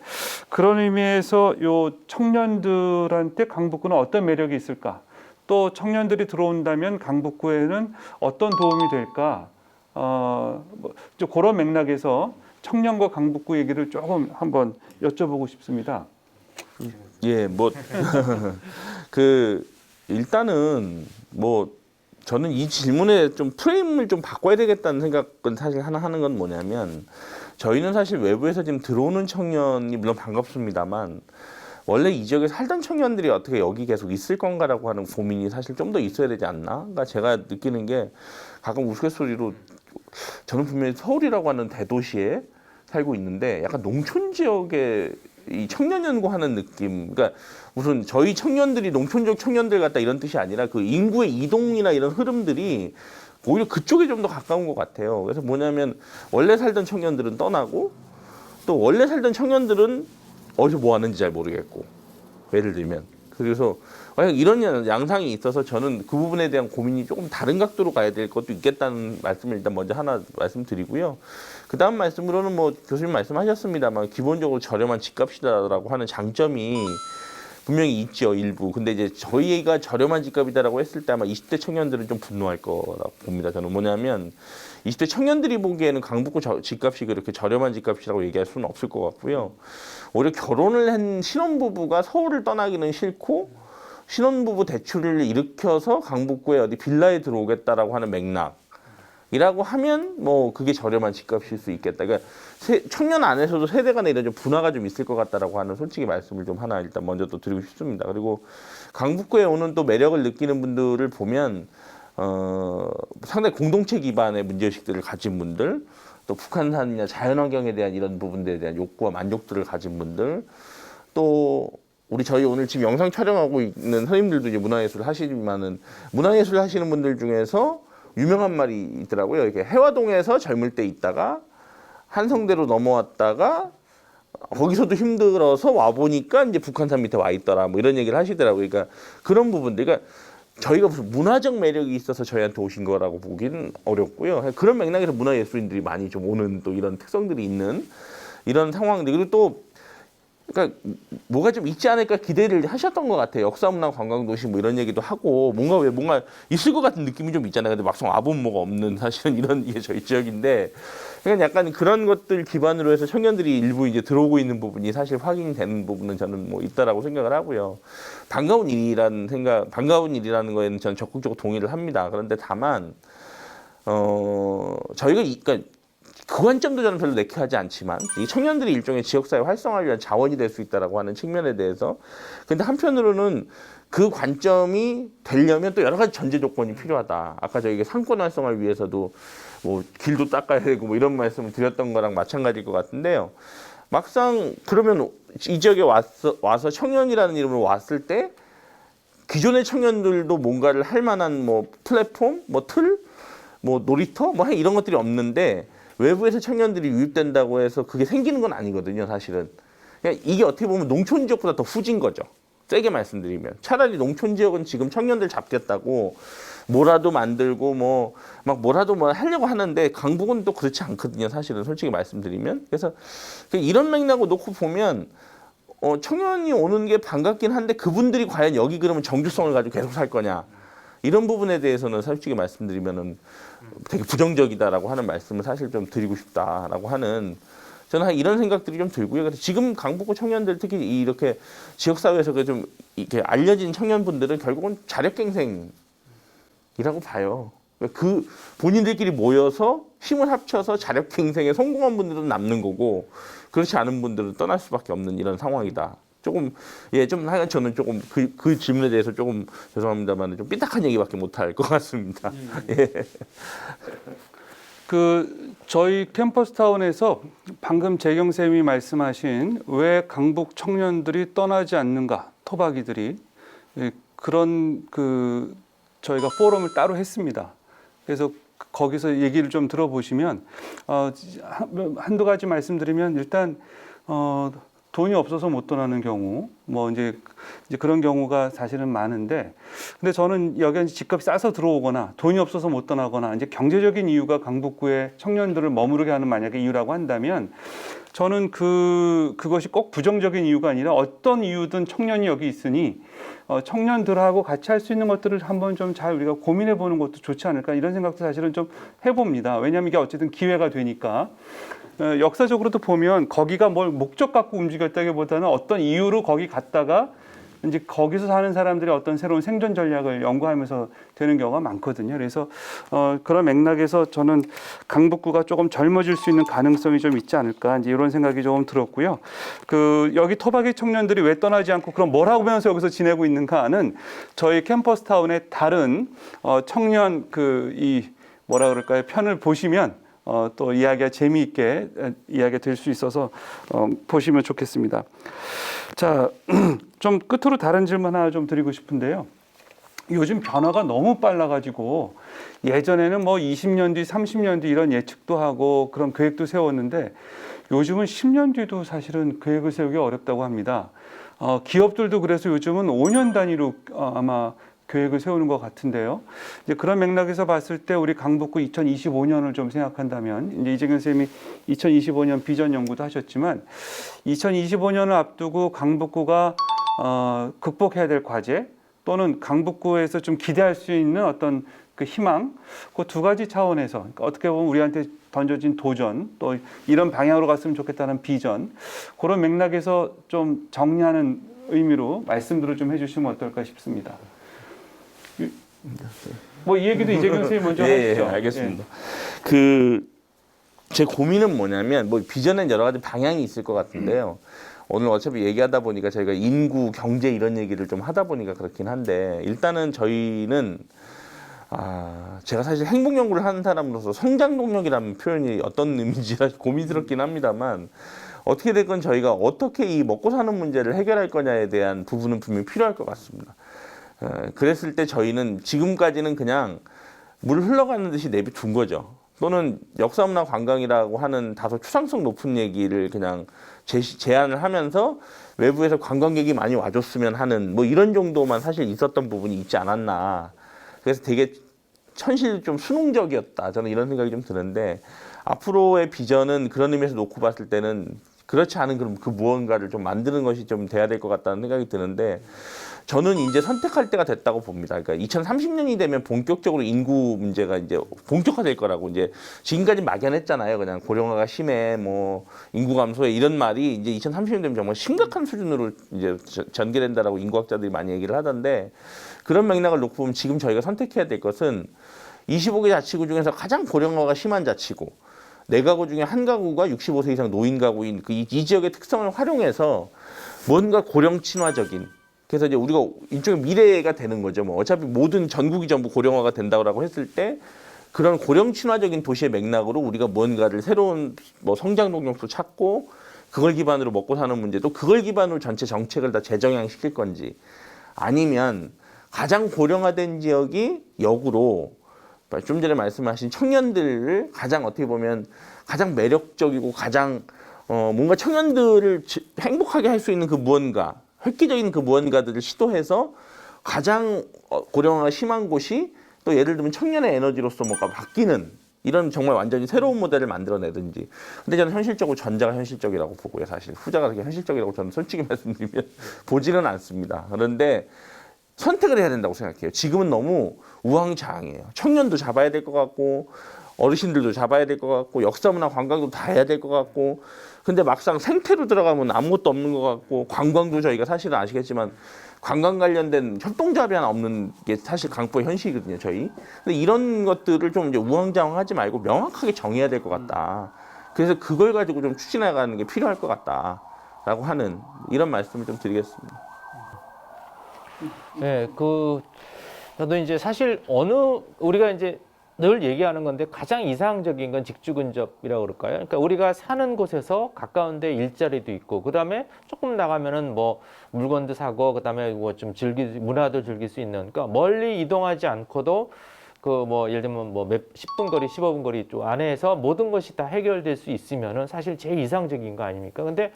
A: 그런 의미에서 요 청년들한테 강북구는 어떤 매력이 있을까? 또 청년들이 들어온다면 강북구에는 어떤 도움이 될까? 좀 그런 맥락에서 청년과 강북구 얘기를 조금 한번 여쭤보고 싶습니다.
C: 예, 뭐 일단은 저는 이 질문에 좀 프레임을 좀 바꿔야 되겠다는 생각은 사실 하나 하는 건 뭐냐면 저희는 사실 외부에서 지금 들어오는 청년이 물론 반갑습니다만 원래 이 지역에 살던 청년들이 어떻게 여기 계속 있을 건가라고 하는 고민이 사실 좀 더 있어야 되지 않나? 그러니까 제가 느끼는 게 가끔 우스갯소리로 저는 분명히 서울이라고 하는 대도시에 살고 있는데 약간 농촌 지역에 이 청년 연구하는 느낌. 그러니까 무슨 저희 청년들이 농촌 지역 청년들 같다 이런 뜻이 아니라 그 인구의 이동이나 이런 흐름들이 오히려 그쪽에 좀 더 가까운 것 같아요. 그래서 뭐냐면 원래 살던 청년들은 떠나고 또 원래 살던 청년들은 어디서 뭐 하는지 잘 모르겠고 예를 들면 그래서 만약 이런 양상이 있어서 저는 그 부분에 대한 고민이 조금 다른 각도로 가야 될 것도 있겠다는 말씀을 일단 먼저 하나 말씀드리고요. 그 다음 말씀으로는 뭐 교수님 말씀하셨습니다만 기본적으로 저렴한 집값이다라고 하는 장점이 분명히 있죠, 일부. 근데 이제 저희가 저렴한 집값이다라고 했을 때 아마 20대 청년들은 좀 분노할 거라고 봅니다. 저는 뭐냐면 20대 청년들이 보기에는 강북구 집값이 그렇게 저렴한 집값이라고 얘기할 수는 없을 것 같고요. 오히려 결혼을 한 신혼부부가 서울을 떠나기는 싫고 신혼부부 대출을 일으켜서 강북구에 어디 빌라에 들어오겠다라고 하는 맥락이라고 하면 뭐 그게 저렴한 집값일 수 있겠다. 그러니까 청년 안에서도 세대 간에 이런 좀 분화가 좀 있을 것 같다라고 하는 솔직히 말씀을 좀 하나 일단 먼저 또 드리고 싶습니다. 그리고 강북구에 오는 또 매력을 느끼는 분들을 보면 상당히 공동체 기반의 문제의식들을 가진 분들, 또 북한산이나 자연환경에 대한 이런 부분들에 대한 욕구와 만족들을 가진 분들, 또 저희 오늘 지금 영상 촬영하고 있는 선생님들도 이제 문화예술 하시지만은 문화예술 하시는 분들 중에서 유명한 말이 있더라고요. 이렇게 해화동에서 젊을 때 있다가 한성대로 넘어왔다가 거기서도 힘들어서 와 보니까 이제 북한산 밑에 와 있더라. 뭐 이런 얘기를 하시더라고요. 그러니까 그런 부분들, 그러니까 저희가 무슨 문화적 매력이 있어서 저희한테 오신 거라고 보기는 어렵고요. 그런 맥락에서 문화예술인들이 많이 좀 오는 또 이런 특성들이 있는 이런 상황들. 그리고 또 그러니까 뭐가 좀 있지 않을까 기대를 하셨던 것 같아요. 역사문화 관광도시 뭐 이런 얘기도 하고 뭔가 있을 것 같은 느낌이 좀 있잖아요. 근데 막상 와보면 뭐가 없는 사실은 이런 이게 저희 지역인데, 그러니까 약간 그런 것들 기반으로 해서 청년들이 일부 이제 들어오고 있는 부분이 사실 확인되는 부분은 저는 뭐 있다라고 생각을 하고요. 반가운 일이라는 거에는 저는 적극적으로 동의를 합니다. 그런데 다만 저희가 그러니까 그 관점도 저는 별로 내키하지 않지만 이 청년들이 일종의 지역사회 활성화를 위한 자원이 될 수 있다라고 하는 측면에 대해서, 근데 한편으로는 그 관점이 되려면 또 여러 가지 전제 조건이 필요하다. 아까 저희가 상권 활성화를 위해서도 뭐 길도 닦아야 되고 뭐 이런 말씀을 드렸던 거랑 마찬가지일 것 같은데요. 막상 그러면 이 지역에 와서 청년이라는 이름으로 왔을 때 기존의 청년들도 뭔가를 할 만한 뭐 플랫폼, 뭐 틀, 뭐 놀이터, 뭐 이런 것들이 없는데 외부에서 청년들이 유입된다고 해서 그게 생기는 건 아니거든요, 사실은. 그러니까 이게 어떻게 보면 농촌 지역보다 더 후진 거죠. 세게 말씀드리면. 차라리 농촌 지역은 지금 청년들 잡겠다고 뭐라도 만들고 뭐라도 하려고 하는데 강북은 또 그렇지 않거든요, 사실은 솔직히 말씀드리면. 그래서 이런 맥락을 놓고 보면 청년이 오는 게 반갑긴 한데 그분들이 과연 여기 그러면 정주성을 가지고 계속 살 거냐. 이런 부분에 대해서는 솔직히 말씀드리면은 되게 부정적이다라고 하는 말씀을 사실 좀 드리고 싶다라고 하는, 저는 이런 생각들이 좀 들고요. 그래서 지금 강북구 청년들 특히 이렇게 지역사회에서 좀 이렇게 알려진 청년분들은 결국은 자력갱생이라고 봐요. 그 본인들끼리 모여서 힘을 합쳐서 자력갱생에 성공한 분들은 남는 거고 그렇지 않은 분들은 떠날 수밖에 없는 이런 상황이다. 조금 좀 하여간 저는 조금 그 질문에 대해서 조금 죄송합니다만 좀 삐딱한 얘기밖에 못할 것 같습니다. 예.
A: 저희 캠퍼스타운에서 방금 재경 쌤이 말씀하신 왜 강북 청년들이 떠나지 않는가, 토박이들이 그런 저희가 포럼을 따로 했습니다. 그래서 거기서 얘기를 좀 들어보시면 한두 가지 말씀드리면 일단 돈이 없어서 못 떠나는 경우, 뭐 이제 그런 경우가 사실은 많은데, 근데 저는 여기 집값이 싸서 들어오거나 돈이 없어서 못 떠나거나 이제 경제적인 이유가 강북구에 청년들을 머무르게 하는 만약에 이유라고 한다면, 저는 그것이 꼭 부정적인 이유가 아니라 어떤 이유든 청년이 여기 있으니 청년들하고 같이 할 수 있는 것들을 한번 좀 잘 우리가 고민해 보는 것도 좋지 않을까, 이런 생각도 사실은 좀 해봅니다. 왜냐하면 이게 어쨌든 기회가 되니까. 역사적으로도 보면 거기가 뭘 목적 갖고 움직였다기보다는 어떤 이유로 거기 갔다가 이제 거기서 사는 사람들의 어떤 새로운 생존 전략을 연구하면서 되는 경우가 많거든요. 그래서 그런 맥락에서 저는 강북구가 조금 젊어질 수 있는 가능성이 좀 있지 않을까, 이제 이런 생각이 조금 들었고요. 여기 토박이 청년들이 왜 떠나지 않고 그럼 뭘 하면서 여기서 지내고 있는가는 저희 캠퍼스타운의 다른 청년 뭐라 그럴까요, 편을 보시면 또 이야기가 재미있게 이야기가 될 수 있어서 보시면 좋겠습니다. 자, 좀 끝으로 다른 질문 하나 좀 드리고 싶은데요. 요즘 변화가 너무 빨라가지고 예전에는 뭐 20년 뒤, 30년 뒤 이런 예측도 하고 그런 계획도 세웠는데 요즘은 10년 뒤도 사실은 계획을 세우기 어렵다고 합니다. 기업들도 그래서 요즘은 5년 단위로 아마 계획을 세우는 것 같은데요. 이제 그런 맥락에서 봤을 때 우리 강북구 2025년을 좀 생각한다면, 이제 이재경 선생님이 2025년 비전 연구도 하셨지만 2025년을 앞두고 강북구가 극복해야 될 과제 또는 강북구에서 좀 기대할 수 있는 어떤 그 희망, 그 두 가지 차원에서, 그러니까 어떻게 보면 우리한테 던져진 도전, 또 이런 방향으로 갔으면 좋겠다는 비전, 그런 맥락에서 좀 정리하는 의미로 말씀들을 좀 해주시면 어떨까 싶습니다. 뭐 이 얘기도 이재경 선생님 먼저 하시죠.
C: 알겠습니다. 제 고민은 뭐냐면, 뭐 비전엔 여러 가지 방향이 있을 것 같은데요. 오늘 어차피 얘기하다 보니까 저희가 인구, 경제 이런 얘기를 좀 하다 보니까 그렇긴 한데, 일단은 저희는 제가 사실 행복 연구를 하는 사람으로서 성장 동력이라는 표현이 어떤 의미인지 사실 고민스럽긴 합니다만, 어떻게 됐건 저희가 어떻게 이 먹고 사는 문제를 해결할 거냐에 대한 부분은 분명히 필요할 것 같습니다. 그랬을 때 저희는 지금까지는 그냥 물 흘러가는 듯이 내비둔 거죠. 또는 역사문화 관광이라고 하는 다소 추상성 높은 얘기를 그냥 제안을 하면서 외부에서 관광객이 많이 와줬으면 하는 뭐 이런 정도만 사실 있었던 부분이 있지 않았나. 그래서 되게 현실 좀 수능적이었다. 저는 이런 생각이 좀 드는데, 앞으로의 비전은 그런 의미에서 놓고 봤을 때는 그렇지 않은 그 무언가를 좀 만드는 것이 좀 돼야 될 것 같다는 생각이 드는데, 저는 이제 선택할 때가 됐다고 봅니다. 그러니까 2030년이 되면 본격적으로 인구 문제가 이제 본격화될 거라고, 이제 지금까지 막연했잖아요. 그냥 고령화가 심해, 뭐 인구 감소해 이런 말이 이제 2030년 되면 정말 심각한 수준으로 이제 전개된다라고 인구학자들이 많이 얘기를 하던데, 그런 맥락을 놓고 보면 지금 저희가 선택해야 될 것은 25개 자치구 중에서 가장 고령화가 심한 자치구, 4가구 중에 1가구가 65세 이상 노인 가구인 이 지역의 특성을 활용해서 뭔가 고령 친화적인, 그래서 이제 우리가 일종의 미래가 되는 거죠. 뭐 어차피 모든 전국이 전부 고령화가 된다고 했을 때 그런 고령 친화적인 도시의 맥락으로 우리가 뭔가를 새로운 뭐 성장 동력도 찾고, 그걸 기반으로 먹고 사는 문제도 그걸 기반으로 전체 정책을 다 재정향시킬 건지, 아니면 가장 고령화된 지역이 역으로 좀 전에 말씀하신 청년들을 가장 어떻게 보면 가장 매력적이고 가장 뭔가 청년들을 행복하게 할 수 있는 그 무언가, 획기적인 그 무언가들을 시도해서 가장 고령화가 심한 곳이 또 예를 들면 청년의 에너지로서 뭔가 바뀌는 이런 정말 완전히 새로운 모델을 만들어내든지. 근데 저는 현실적으로 전자가 현실적이라고 보고요. 사실 후자가 그렇게 현실적이라고 저는 솔직히 말씀드리면 보지는 않습니다. 그런데 선택을 해야 된다고 생각해요. 지금은 너무 우왕좌왕이에요. 청년도 잡아야 될 것 같고, 어르신들도 잡아야 될 것 같고, 역사문화 관광도 다 해야 될 것 같고, 근데 막상 생태로 들어가면 아무것도 없는 것 같고, 관광도 저희가 사실은 아시겠지만 관광 관련된 협동조합이 하나 없는 게 사실 강북의 현실이거든요, 저희. 근데 이런 것들을 좀 이제 우왕좌왕하지 말고 명확하게 정해야 될 것 같다. 그래서 그걸 가지고 좀 추진해 가는 게 필요할 것 같다. 라고 하는 이런 말씀을 좀 드리겠습니다.
B: 네, 저도 이제 사실 우리가 이제 늘 얘기하는 건데 가장 이상적인 건 직주근접이라고 그럴까요? 그러니까 우리가 사는 곳에서 가까운데 일자리도 있고, 그 다음에 조금 나가면은 뭐 물건도 사고, 그 다음에 뭐 좀 문화도 즐길 수 있는, 그러니까 멀리 이동하지 않고도 그 뭐 예를 들면 뭐 10분 거리, 15분 거리 쪽 안에서 모든 것이 다 해결될 수 있으면은 사실 제일 이상적인 거 아닙니까? 근데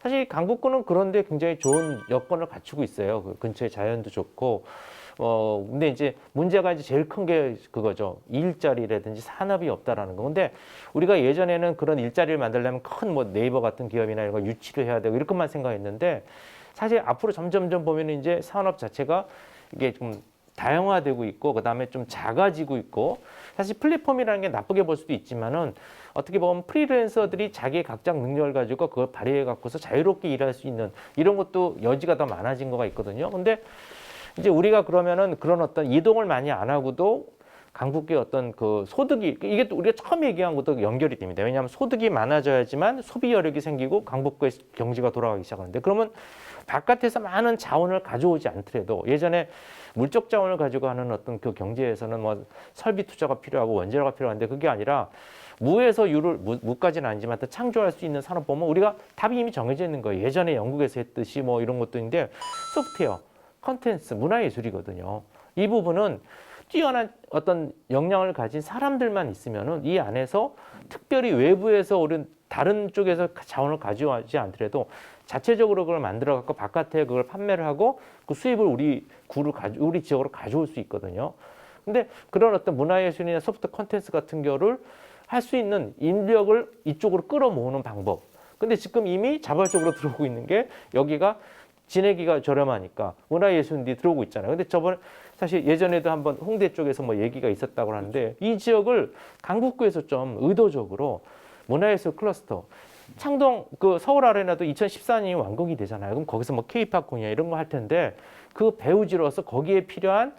B: 사실 강북구는 그런데 굉장히 좋은 여건을 갖추고 있어요. 그 근처에 자연도 좋고, 근데 이제 문제가 이제 제일 큰 게 그거죠. 일자리라든지 산업이 없다라는 거. 근데 우리가 예전에는 그런 일자리를 만들려면 큰 뭐 네이버 같은 기업이나 이런 거 유치를 해야 되고 이렇게만 생각했는데, 사실 앞으로 점점점 보면 이제 산업 자체가 이게 좀 다양화되고 있고, 그 다음에 좀 작아지고 있고, 사실 플랫폼이라는 게 나쁘게 볼 수도 있지만은 어떻게 보면 프리랜서들이 자기의 각자 능력을 가지고 그걸 발휘해 갖고서 자유롭게 일할 수 있는 이런 것도 여지가 더 많아진 거가 있거든요. 근데 이제 우리가 그러면은 그런 어떤 이동을 많이 안 하고도 강북의 어떤 그 소득이, 이게 또 우리가 처음 얘기한 것도 연결이 됩니다. 왜냐하면 소득이 많아져야지만 소비 여력이 생기고 강북구의 경제가 돌아가기 시작하는데, 그러면 바깥에서 많은 자원을 가져오지 않더라도 예전에 물적 자원을 가지고 하는 어떤 그 경제에서는 뭐 설비 투자가 필요하고 원재료가 필요한데, 그게 아니라 무에서 유를, 무까지는 아니지만 또 창조할 수 있는 산업 보면 우리가 답이 이미 정해져 있는 거예요. 예전에 영국에서 했듯이 뭐 이런 것도 있는데, 소프트웨어, 컨텐츠, 문화예술이거든요. 이 부분은 뛰어난 어떤 역량을 가진 사람들만 있으면은 이 안에서 특별히 외부에서 우리 다른 쪽에서 자원을 가져오지 않더라도 자체적으로 그걸 만들어 갖고 바깥에 그걸 판매를 하고 그 수입을 우리 지역으로 가져올 수 있거든요. 근데 그런 어떤 문화예술이나 소프트 콘텐츠 같은 경우를 할 수 있는 인력을 이쪽으로 끌어모으는 방법. 근데 지금 이미 자발적으로 들어오고 있는 게, 여기가 지내기가 저렴하니까 문화예술인들이 들어오고 있잖아요. 근데 저번에 사실 예전에도 한번 홍대 쪽에서 뭐 얘기가 있었다고 하는데, 이 지역을 강북구에서 좀 의도적으로 문화예술 클러스터, 창동 그 서울 아레나도 2014년이 완공이 되잖아요. 그럼 거기서 뭐 K-팝 공연 이런 거 할 텐데, 그 배우지로서 거기에 필요한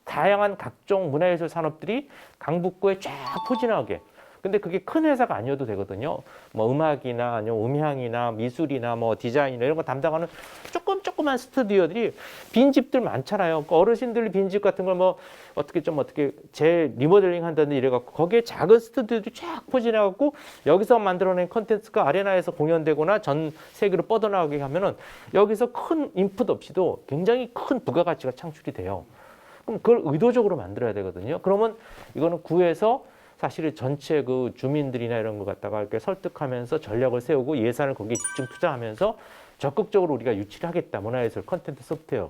B: 다양한 각종 문화예술 산업들이 강북구에 쫙 포진하게. 근데 그게 큰 회사가 아니어도 되거든요. 뭐 음악이나 아니면 음향이나 미술이나 뭐 디자인이나 이런 거 담당하는 조그만 스튜디오들이 빈집들 많잖아요. 그러니까 어르신들 빈집 같은 걸 뭐 어떻게 리모델링 한다든지 이래갖고 거기에 작은 스튜디오들이 쫙 포진해갖고 여기서 만들어낸 컨텐츠가 아레나에서 공연되거나 전 세계로 뻗어나가게 하면은 여기서 큰 인풋 없이도 굉장히 큰 부가가치가 창출이 돼요. 그럼 그걸 의도적으로 만들어야 되거든요. 그러면 이거는 구에서 사실은 전체 그 주민들이나 이런 걸 갖다가 이렇게 설득하면서 전략을 세우고 예산을 거기에 집중 투자하면서 적극적으로 우리가 유치를 하겠다. 문화예술, 컨텐츠, 소프트웨어.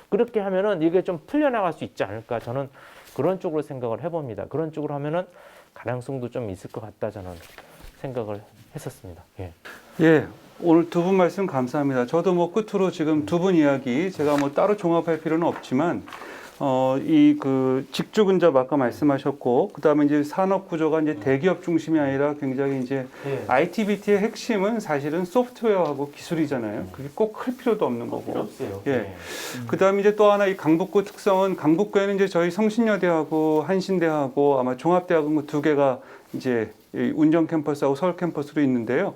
B: 그렇게 하면은 이게 좀 풀려나갈 수 있지 않을까. 저는 그런 쪽으로 생각을 해봅니다. 그런 쪽으로 하면은 가능성도 좀 있을 것 같다. 저는 생각을 했었습니다. 예.
A: 예, 오늘 두 분 말씀 감사합니다. 저도 뭐 끝으로 지금 두 분 이야기 제가 뭐 따로 종합할 필요는 없지만, 이 그 직주 근접 아까 말씀하셨고, 그 다음에 이제 산업 구조가 이제 대기업 중심이 아니라 굉장히 이제 ITBT의 핵심은 사실은 소프트웨어하고 기술이잖아요. 그게 꼭 클 필요도 없는 거고.
B: 없어요.
A: 예. 그 다음에 이제 또 하나 이 강북구 특성은, 강북구에는 이제 저희 성신여대하고 한신대하고 아마 종합대학원 두 개가 이제 운정 캠퍼스하고 서울 캠퍼스로 있는데요.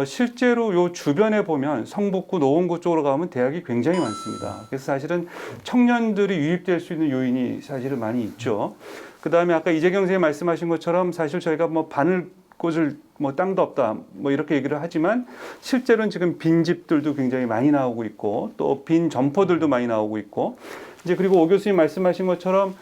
A: 실제로 요 주변에 보면 성북구, 노원구 쪽으로 가면 대학이 굉장히 많습니다. 그래서 사실은 청년들이 유입될 수 있는 요인이 사실은 많이 있죠. 그 다음에 아까 이재경 선생님 말씀하신 것처럼 사실 저희가 뭐 바늘 꽂을 뭐 땅도 없다 뭐 이렇게 얘기를 하지만, 실제로는 지금 빈 집들도 굉장히 많이 나오고 있고, 또 빈 점포들도 많이 나오고 있고, 이제 그리고 오 교수님 말씀하신 것처럼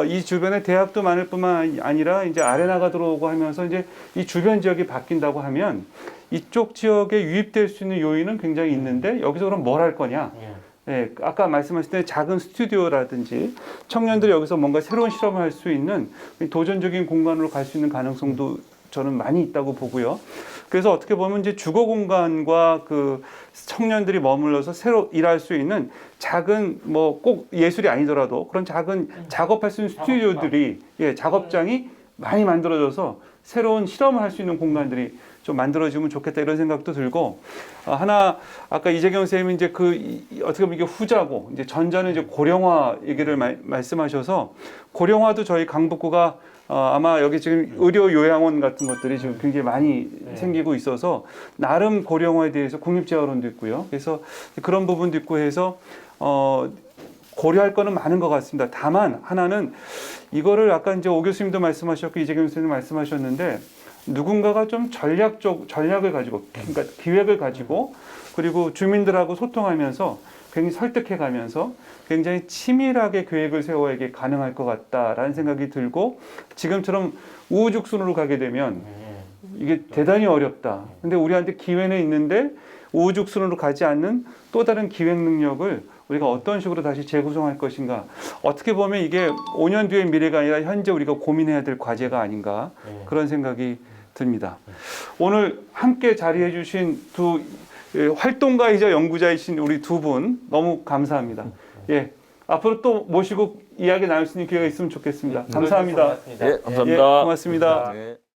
A: 이 주변에 대학도 많을 뿐만 아니라 이제 아레나가 들어오고 하면서 이제 이 주변 지역이 바뀐다고 하면 이쪽 지역에 유입될 수 있는 요인은 굉장히 있는데, 여기서 그럼 뭘 할 거냐? 예, 아까 말씀하신 때 작은 스튜디오라든지 청년들이 여기서 뭔가 새로운 실험을 할 수 있는 도전적인 공간으로 갈 수 있는 가능성도 저는 많이 있다고 보고요. 그래서 어떻게 보면 이제 주거 공간과 그 청년들이 머물러서 새로 일할 수 있는 작은, 뭐 꼭 예술이 아니더라도 그런 작은 작업할 수 있는 스튜디오들이, 예, 작업장이 많이 만들어져서 새로운 실험을 할 수 있는 공간들이 좀 만들어지면 좋겠다, 이런 생각도 들고, 하나 아까 이재경 선생님이 이제 어떻게 보면 이게 후자고, 이제 전자는 이제 고령화 얘기를 말씀하셔서, 고령화도 저희 강북구가 아마 여기 지금 의료 요양원 같은 것들이 지금 굉장히 많이 생기고 있어서 나름 고령화에 대해서 국립재활원도 있고요. 그래서 그런 부분도 있고 해서 고려할 거는 많은 것 같습니다. 다만 하나는 이거를 아까 이제 오 교수님도 말씀하셨고 이재경 교수님 말씀하셨는데 누군가가 좀 전략을 가지고 그러니까 기획을 가지고 그리고 주민들하고 소통하면서 굉장히 설득해가면서 굉장히 치밀하게 계획을 세워야 이게 가능할 것 같다라는 생각이 들고 지금처럼 우후죽순으로 가게 되면 이게 대단히 어렵다. 근데 우리한테 기회는 있는데 우후죽순으로 가지 않는 또 다른 기획 능력을 우리가 어떤 식으로 다시 재구성할 것인가. 어떻게 보면 이게 5년 뒤의 미래가 아니라 현재 우리가 고민해야 될 과제가 아닌가 그런 생각이 듭니다. 오늘 함께 자리해 주신 두 활동가이자 연구자이신 우리 두 분 너무 감사합니다. 예, 앞으로 또 모시고 이야기 나눌 수 있는 기회가 있으면 좋겠습니다. 감사합니다.
B: 고맙습니다.
C: 네, 감사합니다.
A: 예, 고맙습니다.
C: 네.